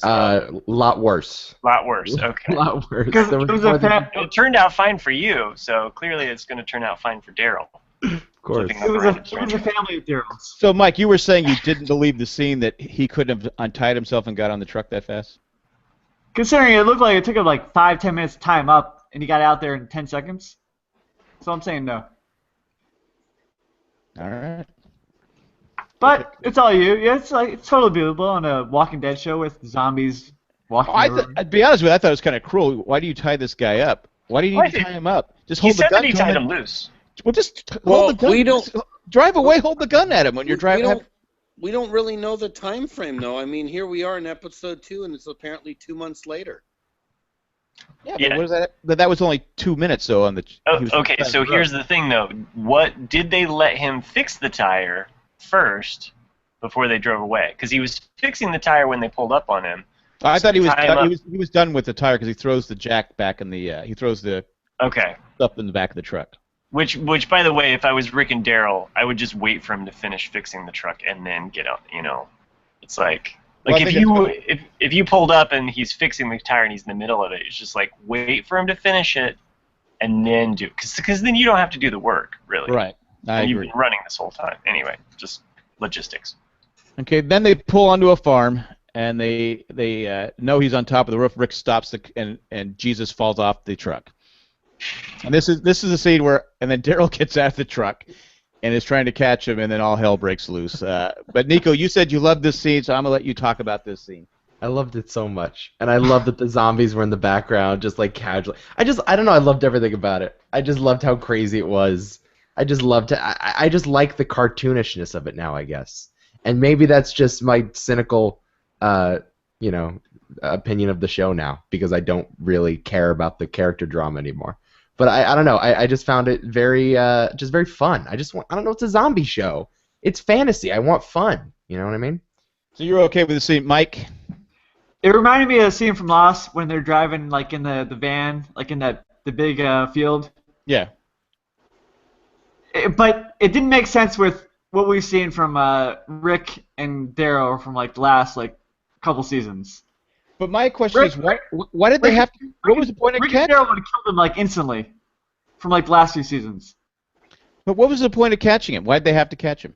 Lot worse. Lot worse. Okay. Lot worse. Because There it was more a than- It turned out fine for you, so clearly it's going to turn out fine for Daryl. Of course. Flipping It over was random a strangers. family of Daryls. So, Mike, you were saying you didn't believe the scene that he couldn't have untied himself and got on the truck that fast? Considering it looked like it took him like 5-10 minutes to tie him up, and he got out there in 10 seconds. So I'm saying no. All right. But it's all you. Yeah, it's totally believable on a Walking Dead show with zombies walking. I'd be honest with you, I thought it was kind of cruel. Why do you tie this guy up? Why do you Why need to did- tie him up? Just He hold the said gun. that he tell tied him- him loose. Well, just Well, hold the gun. we don't- Drive away. Hold the gun at him when you're driving. We don't really know the time frame, though. I mean, here we are in episode 2, and it's apparently 2 months later. Yeah, Yeah. but what is that? But that was only 2 minutes, though. On the. Oh, he was okay, on so the road. here's the thing, though. What did they let him fix the tire first before they drove away? Because he was fixing the tire when they pulled up on him. I thought he was. Tie him up. He was done with the tire because he throws the jack back in the. He throws the Okay. stuff in the back of the truck. Which, by the way, if I was Rick and Daryl, I would just wait for him to finish fixing the truck and then get out. You know, it's like Well, I think if you pulled up and he's fixing the tire and he's in the middle of it, it's just like wait for him to finish it and then do, because then you don't have to do the work really. Right. I And you've agree. been running this whole time anyway. Just logistics. Okay. Then they pull onto a farm and they know he's on top of the roof. Rick stops and Jesus falls off the truck. And this is a scene where then Daryl gets out of the truck and is trying to catch him, and then all hell breaks loose. But Nico, you said you loved this scene, so I'm gonna let you talk about this scene. I loved it so much, and I loved that the zombies were in the background, just like casually. I don't know. I loved everything about it. I just loved how crazy it was. I just loved it. I just like the cartoonishness of it now, I guess. And maybe that's just my cynical, opinion of the show now, because I don't really care about the character drama anymore. But I don't know. I just found it very fun. I don't know. It's a zombie show. It's fantasy. I want fun. You know what I mean? So you're okay with the scene, Mike? It reminded me of a scene from Lost when they're driving like in the van, like in the big field. Yeah. But it didn't make sense with what we've seen from Rick and Daryl from like the last like couple seasons. But my question Rick- is, why did they have to? What was the point of Rick and catching? Daryl would have killed him like instantly from like the last few seasons. But what was the point of catching him? Why'd they have to catch him?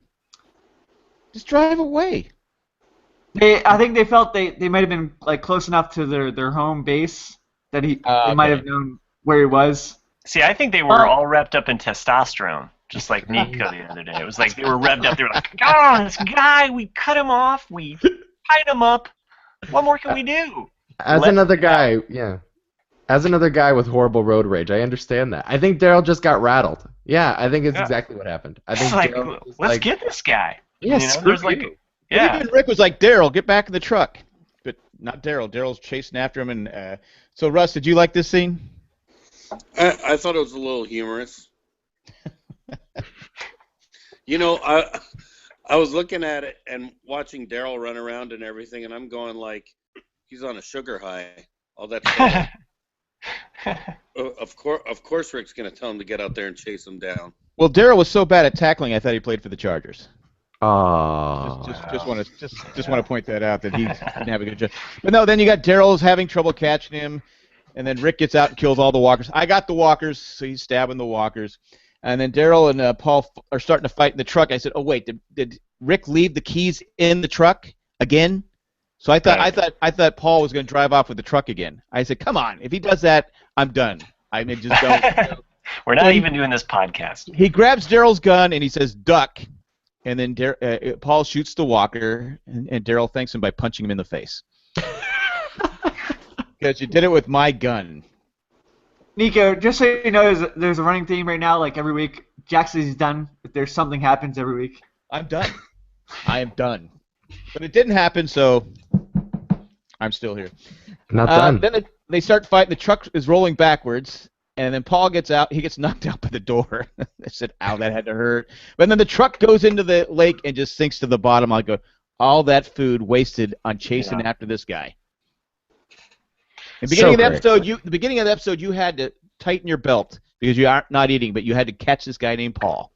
Just drive away. I think they felt they might have been like close enough to their home base that they might have known where he was. See, I think they were all wrapped up in testosterone, just like Nico the other day. It was like they were revved up. They were like, "Oh, this guy, we cut him off, we tied him up. What more can we do?" As another guy with horrible road rage, I understand that. I think Daryl just got rattled. Yeah, I think it's exactly what happened. I think It's like, Daryl was let's like, get this guy. yeah, You know, screw there's like, you. yeah. Even Rick was like, Daryl, get back in the truck. But not Daryl. Daryl's chasing after him. And so, Russ, did you like this scene? I thought it was a little humorous. You know, I was looking at it and watching Daryl run around and everything, and I'm going like, he's on a sugar high. All that stuff. Of course, Rick's gonna tell him to get out there and chase him down. Well, Daryl was so bad at tackling, I thought he played for the Chargers. Oh. Just want to point that out that he didn't have a good job. But no, then you got Daryl's having trouble catching him, and then Rick gets out and kills all the walkers. I got the walkers, so he's stabbing the walkers, and then Daryl and Paul are starting to fight in the truck. I said, "Oh wait, did Rick leave the keys in the truck again?" So I thought Paul was going to drive off with the truck again. I said, "Come on, if he does that, I'm done. I mean, just don't." We're not even doing this podcast. He grabs Daryl's gun and he says, "Duck." And then Paul shoots the walker, and Daryl thanks him by punching him in the face. Because you did it with my gun. Nico, just so you know, there's a running theme right now. Like every week, Jack says he's done. If there's something happens every week. I'm done. I am done. But it didn't happen, so I'm still here. Not done. Then they start fighting. The truck is rolling backwards. And then Paul gets out. He gets knocked out by the door. I said, "Ow, that had to hurt." But then the truck goes into the lake and just sinks to the bottom. I go, all that food wasted on chasing after this guy. In the beginning of the episode, you had to tighten your belt because you are not eating, but you had to catch this guy named Paul.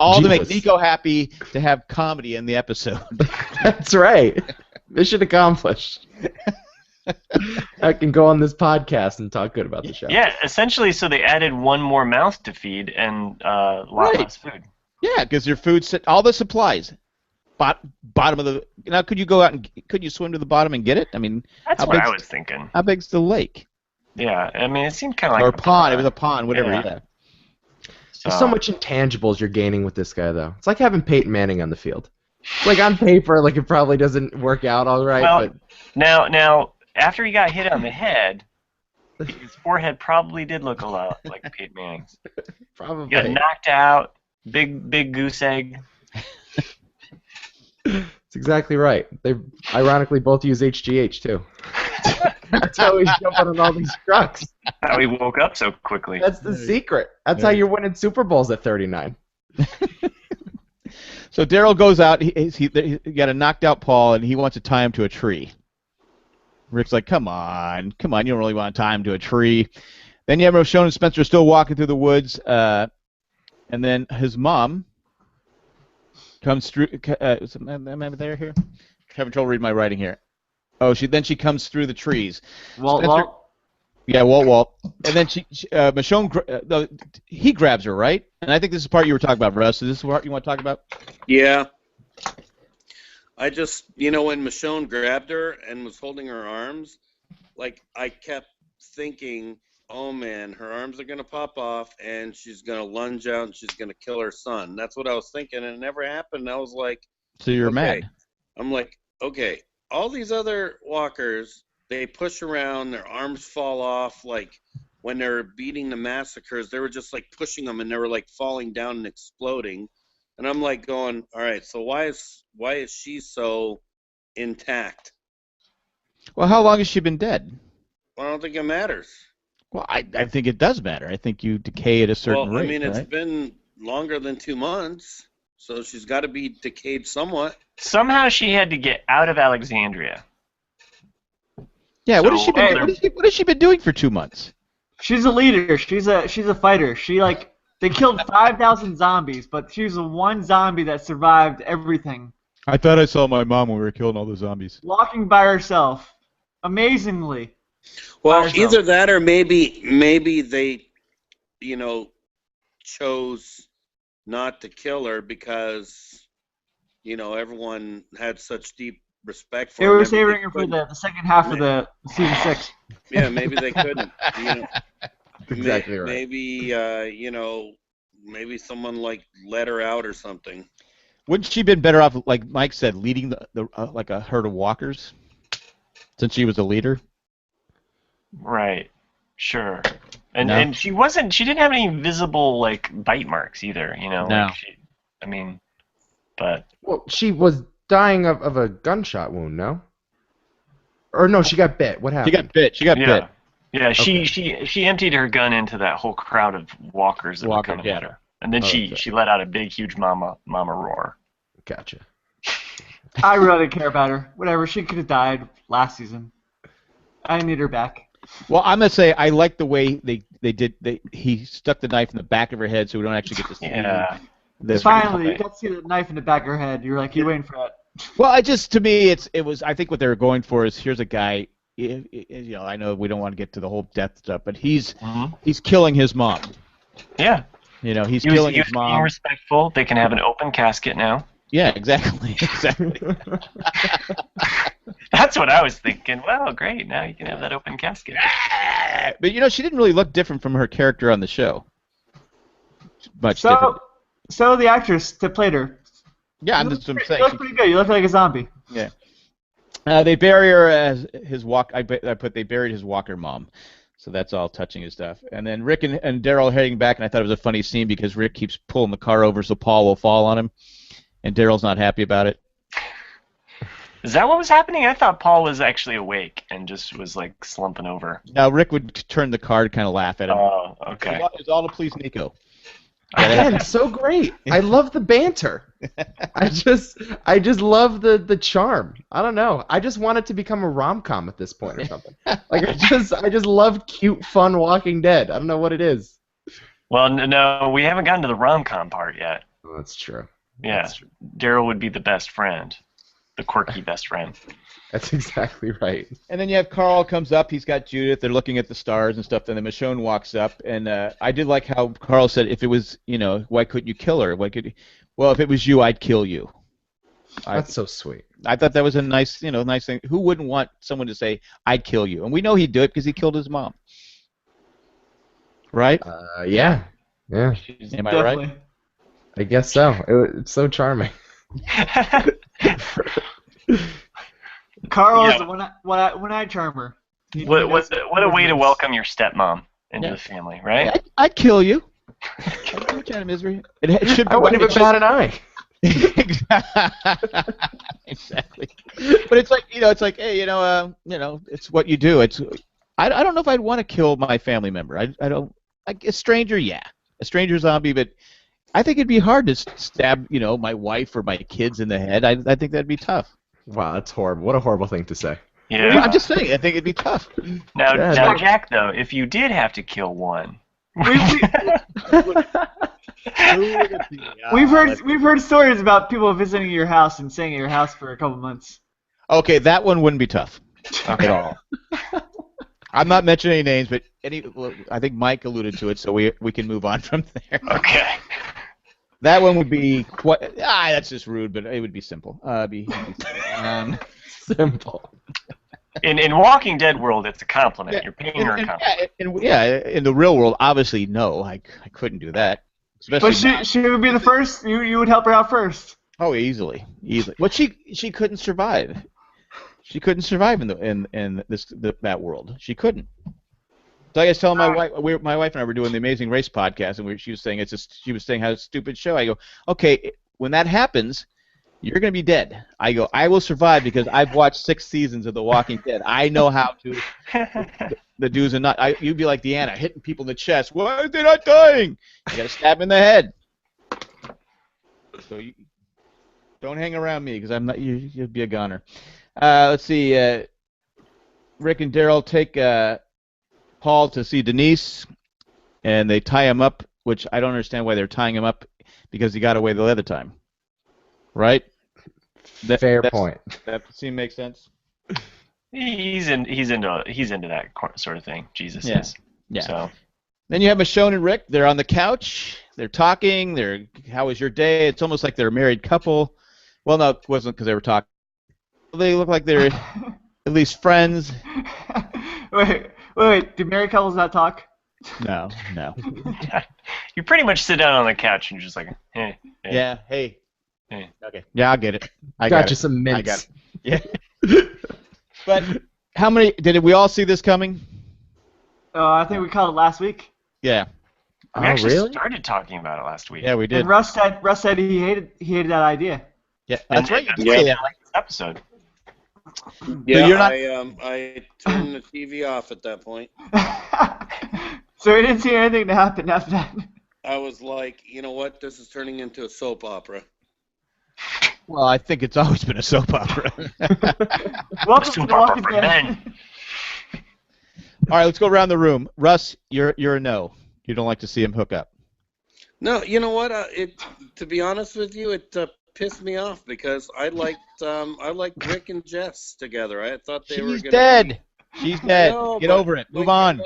All to make Nico happy to have comedy in the episode. That's right. Mission accomplished. I can go on this podcast and talk good about the show. Yeah, essentially, so they added one more mouth to feed and a lot less food. Yeah, because your food, all the supplies, bottom of the. Now, could you go out and could you swim to the bottom and get it? I mean, that's what I was thinking. How big's the lake? Yeah, I mean, it seemed kind of like or a pond. It was a pond, whatever. Yeah. There's so much intangibles you're gaining with this guy, though. It's like having Peyton Manning on the field. It's like on paper, like it probably doesn't work out all right. Well, but now. After he got hit on the head, his forehead probably did look a lot like Peyton Manning's. Probably. He got knocked out, big goose egg. That's exactly right. They ironically both use HGH too. That's how he's jumping on all these trucks. How he woke up so quickly. That's the secret. That's how you're winning Super Bowls at 39. So Daryl goes out. He got a knocked out Paul, and he wants to tie him to a tree. Rick's like, come on, you don't really want to tie him to a tree. Then you have Roshon and Spencer still walking through the woods, and then his mom comes through. Am I there here? Having trouble reading my writing here. Oh, she comes through the trees. Walt. Yeah, Walt. And then Michonne, he grabs her, right? And I think this is the part you were talking about, Russ. Is this the part you want to talk about? Yeah. I just, when Michonne grabbed her and was holding her arms, like, I kept thinking, oh, man, her arms are going to pop off, and she's going to lunge out, and she's going to kill her son. That's what I was thinking, and it never happened. I was like, so you're okay. mad. I'm like, okay, all these other walkers, they push around, their arms fall off, like, when they were beating the massacres, they were just, like, pushing them, and they were, like, falling down and exploding. And I'm like going, all right, so why is she so intact? Well, how long has she been dead? Well, I don't think it matters. Well, I think it does matter. I think you decay at a certain rate. Well, I mean, right? it's been longer than 2 months, so she's got to be decayed somewhat. Somehow she had to get out of Alexandria. Yeah, what has So, she been? and What has she been doing for 2 months? She's a leader. She's a fighter. They killed 5,000 zombies, but she was the one zombie that survived everything. I thought I saw my mom when we were killing all the zombies. Walking by herself. Amazingly. Well, Myself. either that or maybe they, you know, chose not to kill her because, you know, everyone had such deep respect for They her. were Maybe they saving her for couldn't. the second half of the season 6. Yeah, maybe they couldn't. You know, Exactly right. maybe you know, maybe someone like let her out or something. Wouldn't she been better off, like Mike said, leading the like a herd of walkers, since she was a leader? right, sure. And No. and she didn't have any visible like bite marks either. You know, No. like I mean, but Well, she was dying of a gunshot wound, no? Or no, she got bit. What She happened? got bit. She got bit. yeah, Okay. she emptied her gun into that whole crowd of walkers that were Walker, coming yeah. at her, and then Oh, she okay. she let out a big, huge mama roar. Gotcha. I really didn't care about her. Whatever. She could have died last season. I need her back. Well, I'm gonna say I like the way he stuck the knife in the back of her head, so we don't actually get to see. Yeah. Finally, you point. got to see the knife in the back of her head. You're like, you're waiting for that. Well, to me, it was. I think what they were going for is here's a guy. You know, I know we don't want to get to the whole death stuff, but he's killing his mom. Yeah. You know, he's He was killing his being mom. respectful. They can have an open casket now. Yeah, exactly, exactly. That's what I was thinking. Well, great. Now you can have that open casket. But you know, she didn't really look different from her character on the show. Much different. So the actress that played her. Yeah, You that's what I'm look saying. pretty good. You look like a zombie. Yeah. They bury her as his I put they buried his walker mom. So that's all touching his stuff. And then Rick and Daryl are heading back, and I thought it was a funny scene because Rick keeps pulling the car over so Paul will fall on him, and Daryl's not happy about it. Is that what was happening? I thought Paul was actually awake and just was like slumping over. Now Rick would turn the car to kind of laugh at him. Oh, okay. It's all to please Nico. Again, so great. I love the banter. I just love the charm. I don't know. I just want it to become a rom-com at this point or something. Like I just love cute, fun Walking Dead. I don't know what it is. Well, no, we haven't gotten to the rom-com part yet. Oh, that's true. Yeah, That's true. Daryl would be the best friend, the quirky best friend. That's exactly right. And then you have Carl comes up. He's got Judith. They're looking at the stars and stuff. Then the Michonne walks up, and I did like how Carl said, "If it was, you know, why couldn't you kill her? Why could? Well, if it was you, I'd kill you." That's so sweet. I thought that was a nice thing. Who wouldn't want someone to say, "I'd kill you"? And we know he'd do it because he killed his mom. Right? Yeah. Yeah. Am I Definitely. right? I guess so. It's so charming. Carl is Yeah. the one-eyed charmer. What a way to welcome your stepmom into Yeah. the family, right? I'd kill you. What kind of misery? It should be. I wouldn't even bat an eye. Exactly. But it's like hey, it's what you do. I don't know if I'd want to kill my family member. I don't like a stranger. Yeah, a stranger zombie, but I think it'd be hard to stab my wife or my kids in the head. I think that'd be tough. Wow, that's horrible. What a horrible thing to say. Yeah. I'm just saying. I think it'd be tough. Now, Yeah, now, no. Jack, though, if you did have to kill one, We've heard stories about people visiting your house and staying at your house for a couple months. Okay, that one wouldn't be tough okay. at all. I'm not mentioning any names, but I think Mike alluded to it, so we can move on from there. Okay. That one would be quite. That's just rude, but it would be simple. Simple. In Walking Dead world, it's a compliment. You're paying her a compliment. In the real world, obviously, no, I couldn't do that. Especially But she would be the first. You would help her out first. oh, easily. Well, she couldn't survive. She couldn't survive in that world. She couldn't. So I was telling my wife, my wife and I were doing the Amazing Race podcast, and she was saying she was saying how stupid show. I go, okay, when that happens, you're gonna be dead. I go, I will survive because I've watched 6 seasons of The Walking Dead. I know how to the do's and not. You'd be like Deanna, hitting people in the chest. Why are they not dying? You gotta stab them in the head. So you don't hang around me because I'm not. You'd be a goner. Let's see. Rick and Daryl take Paul to see Denise, and they tie him up, which I don't understand why they're tying him up, because he got away the other time. Right? Fair point. That seem make sense? He's into that sort of thing. Jesus is. Yeah. So Then you have Michonne and Rick. They're on the couch. They're talking. How was your day? It's almost like they're a married couple. Well, no, it wasn't because they were talking. They look like they're at least friends. Wait. Do married couples not talk? No. you pretty much sit down on the couch and you're just like, hey. Yeah. Hey. Hey. Okay. Yeah, I'll get it. I got got you it. some mints. I got it. Yeah. But how many did we all see this coming? I think we called it last week. Yeah. We actually really? started talking about it last week. Yeah, we did. And Russ said he hated that idea. Yeah, that's right. You did Yeah, say I that. like this episode. Yeah, you're not- I turned the TV off at that point. So we didn't see anything to happen after that. I was like, you know what? This is turning into a soap opera. Well, I think it's always been a soap opera. Welcome to Soap The opera Walking for Dead. men. All right, let's go around the room. Russ, you're a no. You don't like to see him hook up. No, you know what? To be honest with you, it pissed me off because I liked Rick and Jess together. I thought they were She's gonna dead. She's dead. No, Get but, over it. Move like, on.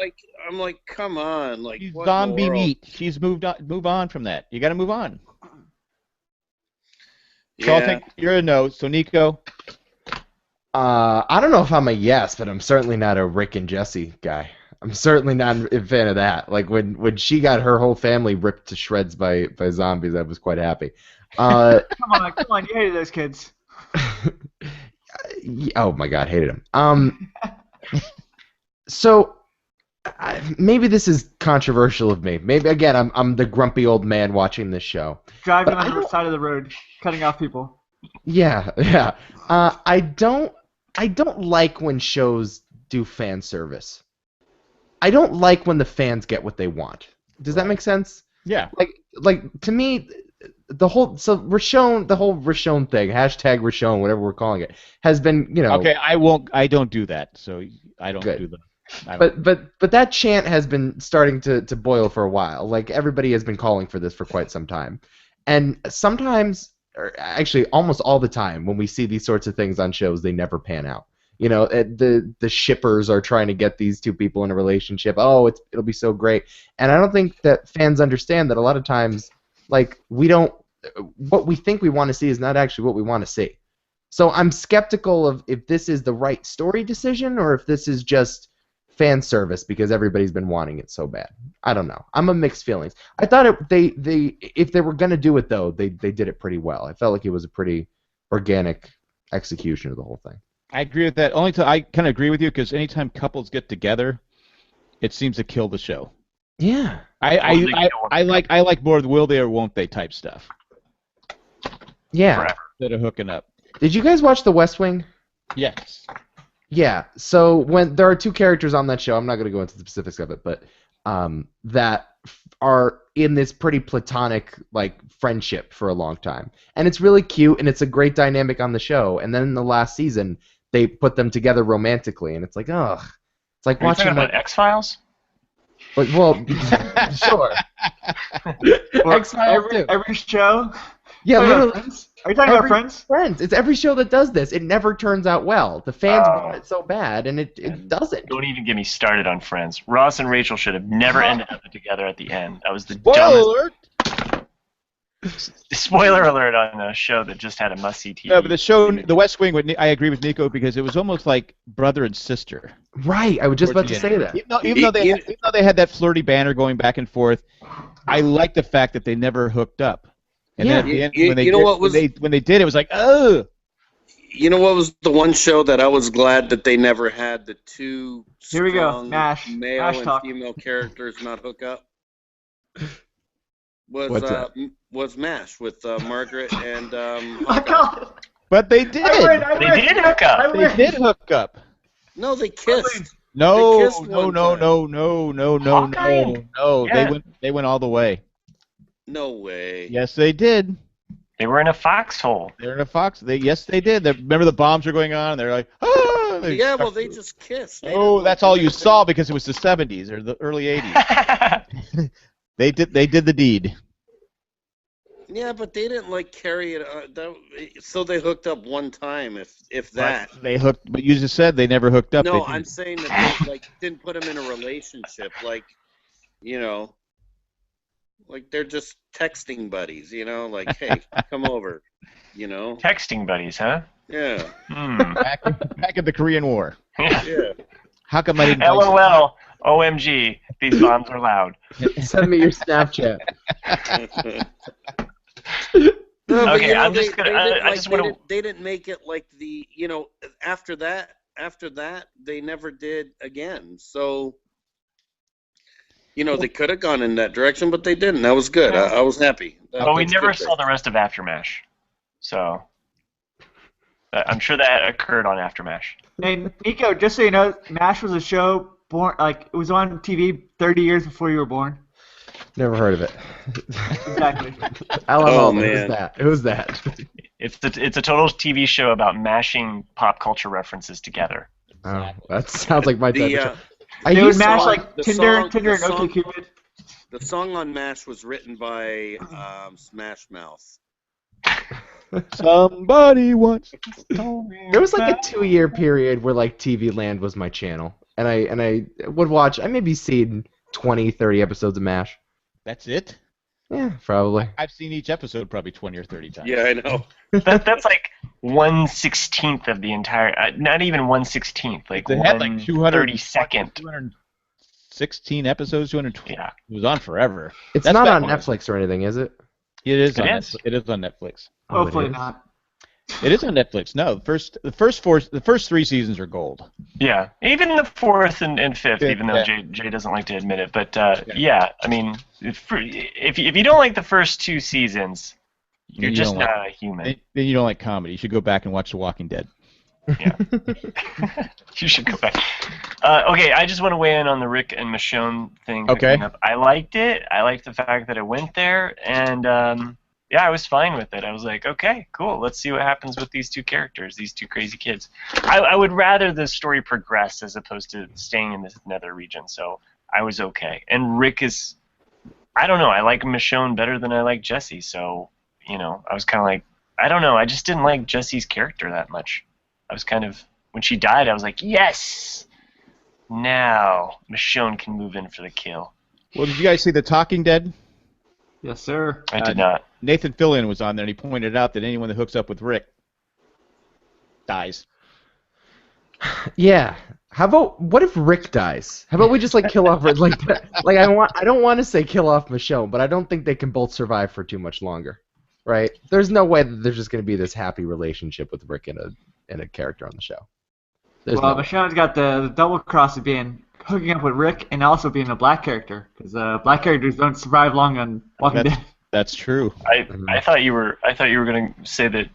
I'm like, come on, like She's what in the zombie world? meat. She's moved on. Move on from that. You got to move on. So I'll Yeah. think you're a no. So Nico, I don't know if I'm a yes, but I'm certainly not a Rick and Jesse guy. I'm certainly not a fan of that. Like when she got her whole family ripped to shreds by zombies, I was quite happy. Come on, you hated those kids. Oh my God, hated him. So maybe this is controversial of me. Maybe again, I'm the grumpy old man watching this show. Driving But I on the don't- side of the road, cutting off people. Yeah. I don't like when shows do fan service. I don't like when the fans get what they want. Does that make sense? yeah. Like to me, the whole Rashone, the whole Rashone thing, hashtag Rashone, whatever we're calling it, has been Okay, I don't do that. So I don't Good. do that. But that chant has been starting to boil for a while. Like everybody has been calling for this for quite some time, and sometimes, or actually almost all the time, when we see these sorts of things on shows, they never pan out. You know, the shippers are trying to get these two people in a relationship. Oh, it'll be so great, and I don't think that fans understand that a lot of times, like what we think we want to see is not actually what we want to see. So I'm skeptical of if this is the right story decision or if this is just fan service because everybody's been wanting it so bad. I don't know. I'm a mixed feelings. I thought they if they were gonna do it though, they did it pretty well. I felt like it was a pretty organic execution of the whole thing. I agree with that. I kind of agree with you because anytime couples get together, it seems to kill the show. Yeah. I like more of the will they or won't they type stuff Yeah. Forever. instead of hooking up. Did you guys watch The West Wing? Yes. Yeah. So when there are two characters on that show, I'm not going to go into the specifics of it, but that are in this pretty platonic like friendship for a long time, and it's really cute, and it's a great dynamic on the show. And then in the last season, they put them together romantically, and it's like, ugh, it's like Are you watching talking like, about X-Files? well, sure. X-Files too. Every show. Yeah, Are you literally. Friends? Are you talking about Friends? Friends. It's every show that does this. It never turns out well. The fans Oh. want it so bad, and it doesn't. Don't even get me started on Friends. Ross and Rachel should have never ended up together at the end. That was the Spoiler dumbest. alert! Spoiler alert on a show that just had a must-see TV. No, but the show, The West Wing, I agree with Nico because it was almost like brother and sister. Right. I was just about to say that. Even though they had that flirty banter going back and forth, I like the fact that they never hooked up. And then at the end, when they did, it was like, oh. You know what was the one show that I was glad that they never had the two Here we go. strong MASH. male MASH and talk. female characters not hook up? What's that? Was MASH with Margaret and I Hawkeye. called it. But they did. I They win. did hook up. I They win. did hook up. No, they kissed. No, They kissed no, one no, time. no. Hawkeye? No, Yeah. they went all the way. No way. Yes, they did. They were in a foxhole. They're in a fox. Yes, they did. Remember the bombs were going on, and they're like, ah! Yeah, well, they just kissed. They Oh, didn't, that's like, all you saw because it was the 70s or the early 80s. They did the deed. Yeah, but they didn't like carry it. So they hooked up one time, if that. But they hooked. But you just said they never hooked up. No, They I'm did. saying that they like didn't put them in a relationship. Like, you know, like they're just texting buddies. You know, like, hey, come over. You know. Texting buddies, huh? Yeah. Hmm. Back in the Korean War. Yeah. How come I didn't? LOL. OMG. These bombs are loud. Send me your Snapchat. No, but, Okay, you know, I'm just gonna. I just want to. they didn't make it like the, you know, after that they never did again. So, you know, they could have gone in that direction, but they didn't. That was good. I was happy. But we That's never good. saw the rest of Aftermash, so I'm sure that occurred on Aftermash. Hey, Nico, just so you know, MASH was a show born like it was on TV 30 years before you were born. Never heard of it. Exactly. LML, man. Who's that? It's a total TV show about mashing pop culture references together. Oh, that sounds like my type of show. They would used to mash watch- like Tinder and OkCupid. The song on MASH was written by Smash Mouth. Somebody once. There was like a 2-year period where like TV Land was my channel, and I would watch. I maybe seen 20, 30 episodes of MASH. That's it. Yeah, probably. I've seen each episode probably 20 or 30 times. Yeah, I know. That's like 1/16 of the entire. Not even 1/16. Like They had like 1/32nd. 216 episodes. 220. Yeah. It was on forever. It's That's not back on when Netflix or anything, is it? It is. It on is. Netflix. It is on Netflix. Oh, it Hopefully is? not. It is on Netflix. No, the first 3 seasons are gold. Yeah, even the 4th and 5th, Yeah, even though yeah. Jay doesn't like to admit it. But yeah, I mean, if you don't like the first 2 seasons, you're You just don't like- not a human. Then you don't like comedy. You should go back and watch The Walking Dead. Yeah. You should go back. Okay, I just want to weigh in on the Rick and Michonne thing. Okay. hooking up. I liked it. I liked the fact that it went there, and yeah, I was fine with it. I was like, okay, cool. Let's see what happens with these 2 characters, these 2 crazy kids. I would rather the story progress as opposed to staying in this nether region. So I was okay. And Rick is, I don't know. I like Michonne better than I like Jesse. So you know, I was kind of like, I don't know. I just didn't like Jesse's character that much. I was kind of, when she died, I was like, yes! Now, Michonne can move in for the kill. Well, did you guys see The Talking Dead? Yes, sir. I did not. Nathan Fillion was on there, and he pointed out that anyone that hooks up with Rick dies. Yeah. How about what if Rick dies? How about we just like kill off like like I don't want to say kill off Michonne, but I don't think they can both survive for too much longer. Right? There's no way that there's just going to be this happy relationship with Rick and a character on the show. There's Well, no way. Michonne's got the double cross of being hooking up with Rick and also being a black character, because black characters don't survive long on Walking Dead. That's true. I thought you were going to say that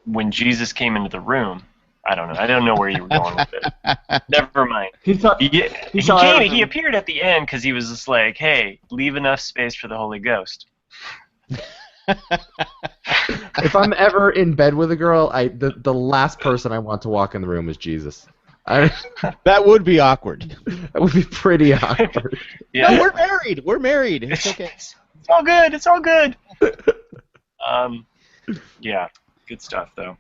when Jesus came into the room. I don't know. I don't know where you were going with it. Never mind. He He everything. appeared at the end because he was just like, hey, leave enough space for the Holy Ghost. If I'm ever in bed with a girl, the last person I want to walk in the room is Jesus. That would be awkward. That would be pretty awkward. Yeah. No, we're married. We're married. It's okay. It's all good. It's all good. Yeah, good stuff though.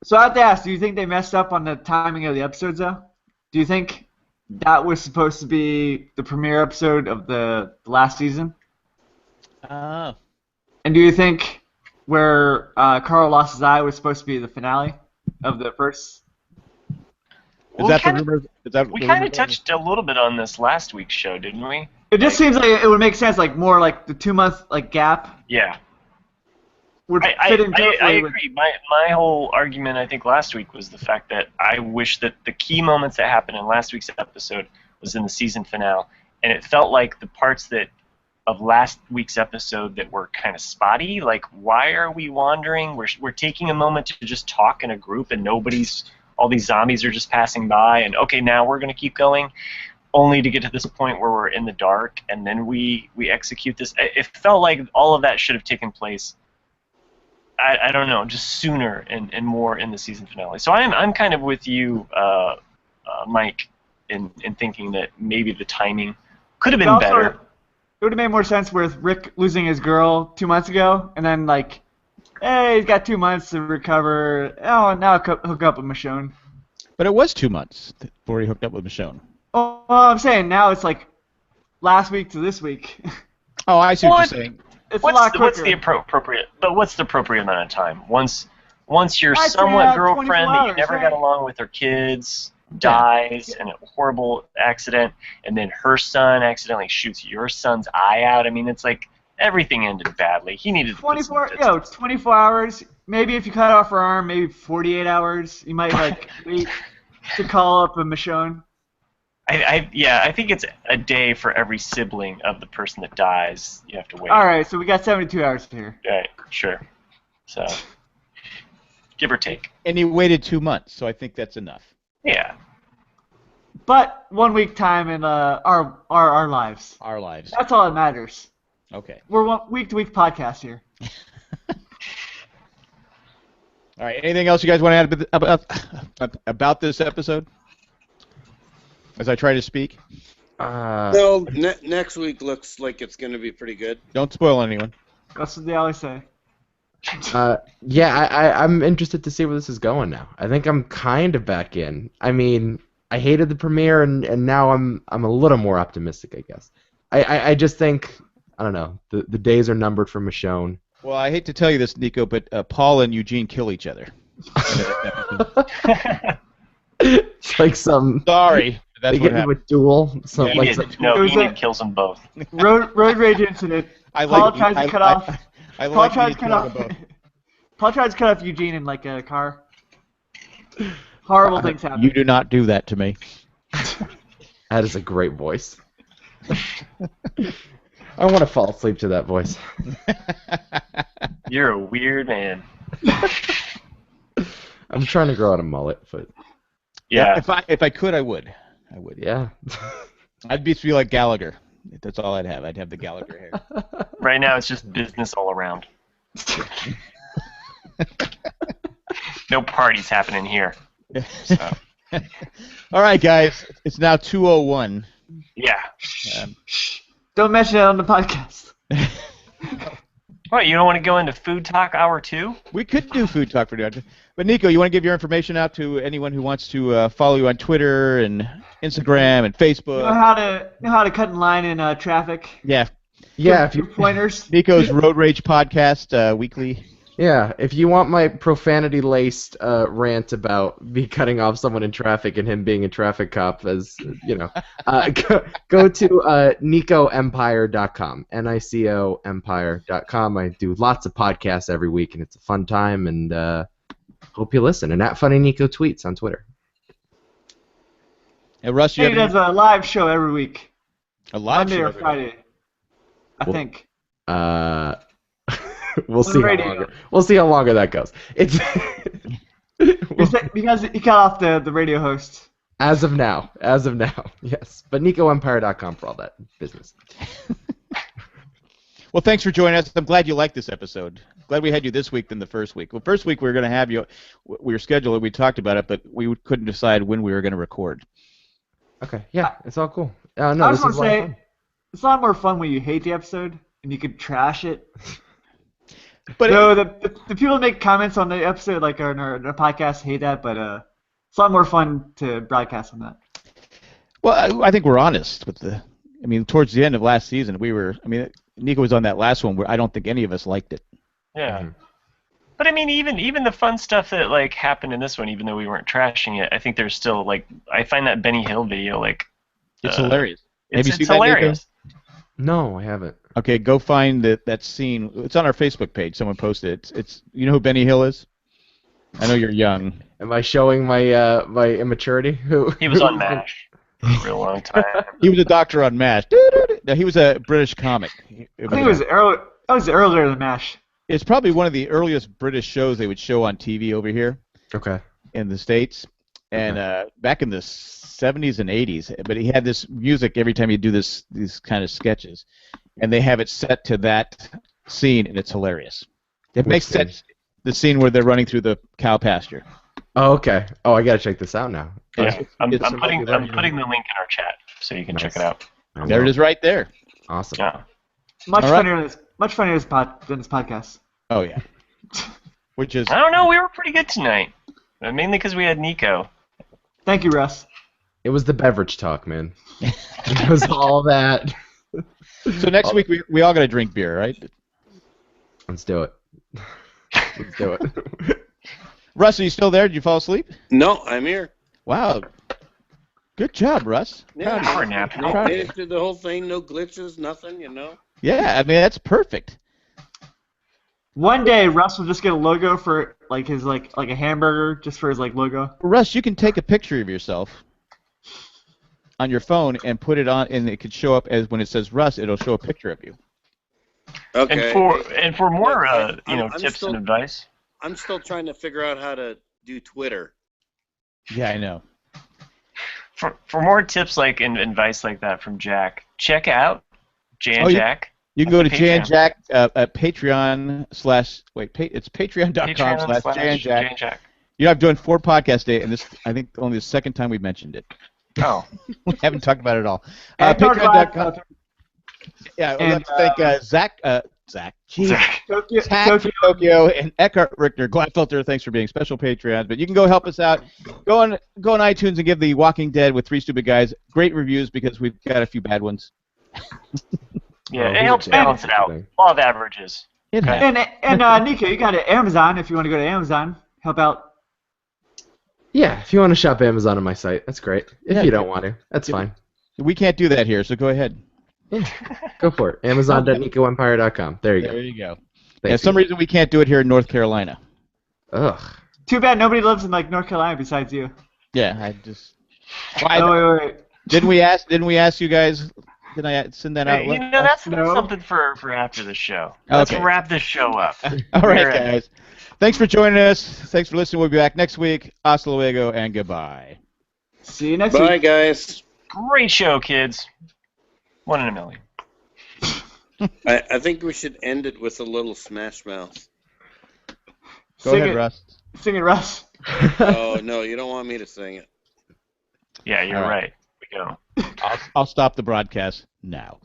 So I have to ask, do you think they messed up on the timing of the episodes, though? Do you think that was supposed to be the premiere episode of the last season? Oh. And do you think where Carl lost his eye was supposed to be the finale of the first? Is that the rumor? We kind of touched a little bit on this last week's show, didn't we? It just seems like it would make sense, like more like the 2-month like gap Yeah. would I fit in perfectly I with. agree. My whole argument, I think, last week was the fact that I wish that the key moments that happened in last week's episode was in the season finale, and it felt like the parts of last week's episode that were kind of spotty. Like, why are we wandering? We're taking a moment to just talk in a group, and all these zombies are just passing by, and okay, now we're gonna keep going, only to get to this point where we're in the dark, and then we execute this. It felt like all of that should have taken place I don't know, just sooner and more in the season finale. So I'm kind of with you, Mike, in thinking that maybe the timing could have been better. It would have made more sense with Rick losing his girl 2 months ago, and then like, hey, he's got 2 months to recover. Oh, now I'll hook up with Michonne. But it was 2 months before he hooked up with Michonne. Oh, well, I'm saying now it's like last week to this week. Oh, I see what you're saying. It's a lot quicker. What's the appropriate? But what's the appropriate amount of time? Once your I'd say, somewhat 24 girlfriend that you hours, never right? got along with her kids dies in a horrible accident, and then her son accidentally shoots your son's eye out. I mean, it's like everything ended badly. He needed to put some 24. distance. Yo, it's 24 hours. Maybe if you cut off her arm, maybe 48 hours. You might like wait to call up a Michonne. I think it's a day for every sibling of the person that dies. You have to wait. All right, so we got 72 hours here. Right, sure. So, give or take. And he waited 2 months, so I think that's enough. Yeah. But 1 week time in our lives. Our lives. That's all that matters. Okay. We're week-to-week podcast here. All right. Anything else you guys want to add about this episode? As I try to speak. No, next week looks like it's going to be pretty good. Don't spoil anyone. That's what they always say. I'm interested to see where this is going now. I think I'm kind of back in. I mean, I hated the premiere, and now I'm a little more optimistic, I guess. I just think, I don't know, the days are numbered for Michonne. Well, I hate to tell you this, Nico, but Paul and Eugene kill each other. It's like some... Sorry. That's they what get into a happened. duel. Some, like some, Enid kills them both. Road rage incident. Paul tries to cut off. Paul tries to cut off. Paul tries to cut off Eugene in like a car. Horrible things happen. You do not do that to me. That is a great voice. I want to fall asleep to that voice. You're a weird man. I'm trying to grow out a mullet, but Yeah. If I could, I would. I would. yeah. I'd be like Gallagher. That's all I'd have. I'd have the Gallagher hair. Right now, it's just business all around. No parties happening here. So. All right, guys. It's now 2:01. Yeah. Don't mention it on the podcast. What, you don't want to go into food talk hour 2? We could do food talk for now. But Nico, you want to give your information out to anyone who wants to follow you on Twitter and Instagram and Facebook? Know how to cut in line in traffic. Yeah. Yeah, if you Pointers. Nico's Road Rage podcast weekly. Yeah, if you want my profanity-laced rant about me cutting off someone in traffic and him being a traffic cop, as you know, go to NicoEmpire.com, NICO Empire.com. I do lots of podcasts every week, and it's a fun time, and hope you listen. And @FunnyNico tweets on Twitter. And Russ, you He have does a live show every week. a live Monday show or every week? Friday. I think. We'll see. We'll see how longer that goes. It's Because he cut off the radio host. as of now, yes. But NicoEmpire.com for all that business. Well, thanks for joining us. I'm glad you liked this episode. Glad we had you this week than the first week. Well, first week we were going to have you. We were scheduled. We talked about it, but we couldn't decide when we were going to record. Okay. Yeah, it's all cool. No, I this just want is to a lot of say, fun. it's a lot more fun when you hate the episode and you could trash it. But No, the people that make comments on the episode, like on our podcast, hate that, but it's a lot more fun to broadcast on that. well, I think we're honest with the. I mean, towards the end of last season, we were. I mean, Nico was on that last one where I don't think any of us liked it. Yeah. Mhm. But I mean, even the fun stuff that like happened in this one, even though we weren't trashing it, I think there's still like I find that Benny Hill video like It's hilarious. Have it's you seen that, Nico? hilarious. No, I haven't. Okay, go find that scene. It's on our Facebook page. Someone posted it. It's you know who Benny Hill is? I know you're young. Am I showing my my immaturity? He was on MASH for a real long time. He was a doctor on MASH. No, he was a British comic. I think it was earlier than MASH. It's probably one of the earliest British shows they would show on TV over here Okay. in the States. And back in the 70s and 80s, but he had this music every time he'd do these kind of sketches, and they have it set to that scene, and it's hilarious. It makes sense. The scene where they're running through the cow pasture. Oh, okay. Oh, I gotta check this out now. Yeah, I'm it's- putting the link in our chat so you can check it Nice. out. There it is, right there. Awesome. Yeah. Much All right. funnier than this podcast. Oh yeah. Which is I don't know. We were pretty good tonight, mainly because we had Nico. Thank you, Russ. It was the beverage talk, man. It was all that. so. Next week we all got to drink beer, right? Let's do it. Let's do it. Russ, are you still there? Did you fall asleep? No, I'm here. Wow. Good job, Russ. Yeah, For a nap. made it through the whole thing, no glitches, nothing, you know. Yeah, I mean that's perfect. One day, Russ will just get a logo for his like a hamburger, just for his logo. Russ, you can take a picture of yourself on your phone and put it on, and it could show up as when it says Russ, it'll show a picture of you. Okay. And for more I'm tips still- and advice. I'm still trying to figure out how to do Twitter. Yeah, I know. For more tips and advice like that from Jack, check out Jan Oh, Jack. You can go to Jan Patreon. Jack at Patreon / it's patreon.com/Jan Jack. Jack. You know, I've done 4 podcasts a day, and this I think only the second time we mentioned it. Oh, We haven't talked about it at all. And Patreon.com. Yeah, I'd like and, to thank Zach, Tokyo, Tack Tokyo, and Eckhart Richter. Gladfilter, thanks for being special Patreons. But you can go help us out. Go on iTunes and give The Walking Dead with 3 Stupid Guys great reviews because we've got a few bad ones. yeah, Oh, it helps who's balance it out. Jack? Law of averages. It Okay. happens. and Nico, you got it. Amazon if you want to go to Amazon, help out. Yeah, if you want to shop Amazon on my site, that's great. If Yeah, you don't want to, that's yeah. fine. We can't do that here, so go ahead. Go for it. Amazon.nicoempire.com. There you There go. you go. Thanks, For some reason we can't do it here in North Carolina. Ugh. Too bad nobody lives in North Carolina besides you. Yeah, I just. Oh, wait. Didn't we ask you guys? Did I send that out? Hey, that's No. something for after the show. Let's Okay. wrap this show up. All right, We're in. guys. Thanks for joining us. Thanks for listening. We'll be back next week. Hasta luego and goodbye. See you next Bye, week. guys. Great show, kids. 1 in a million. I think we should end it with a little Smash Mouth. Go Sing ahead, it. Russ. Sing it, Russ. Oh, no, you don't want me to sing it. Yeah, you're All right. We go. I'll stop the broadcast now.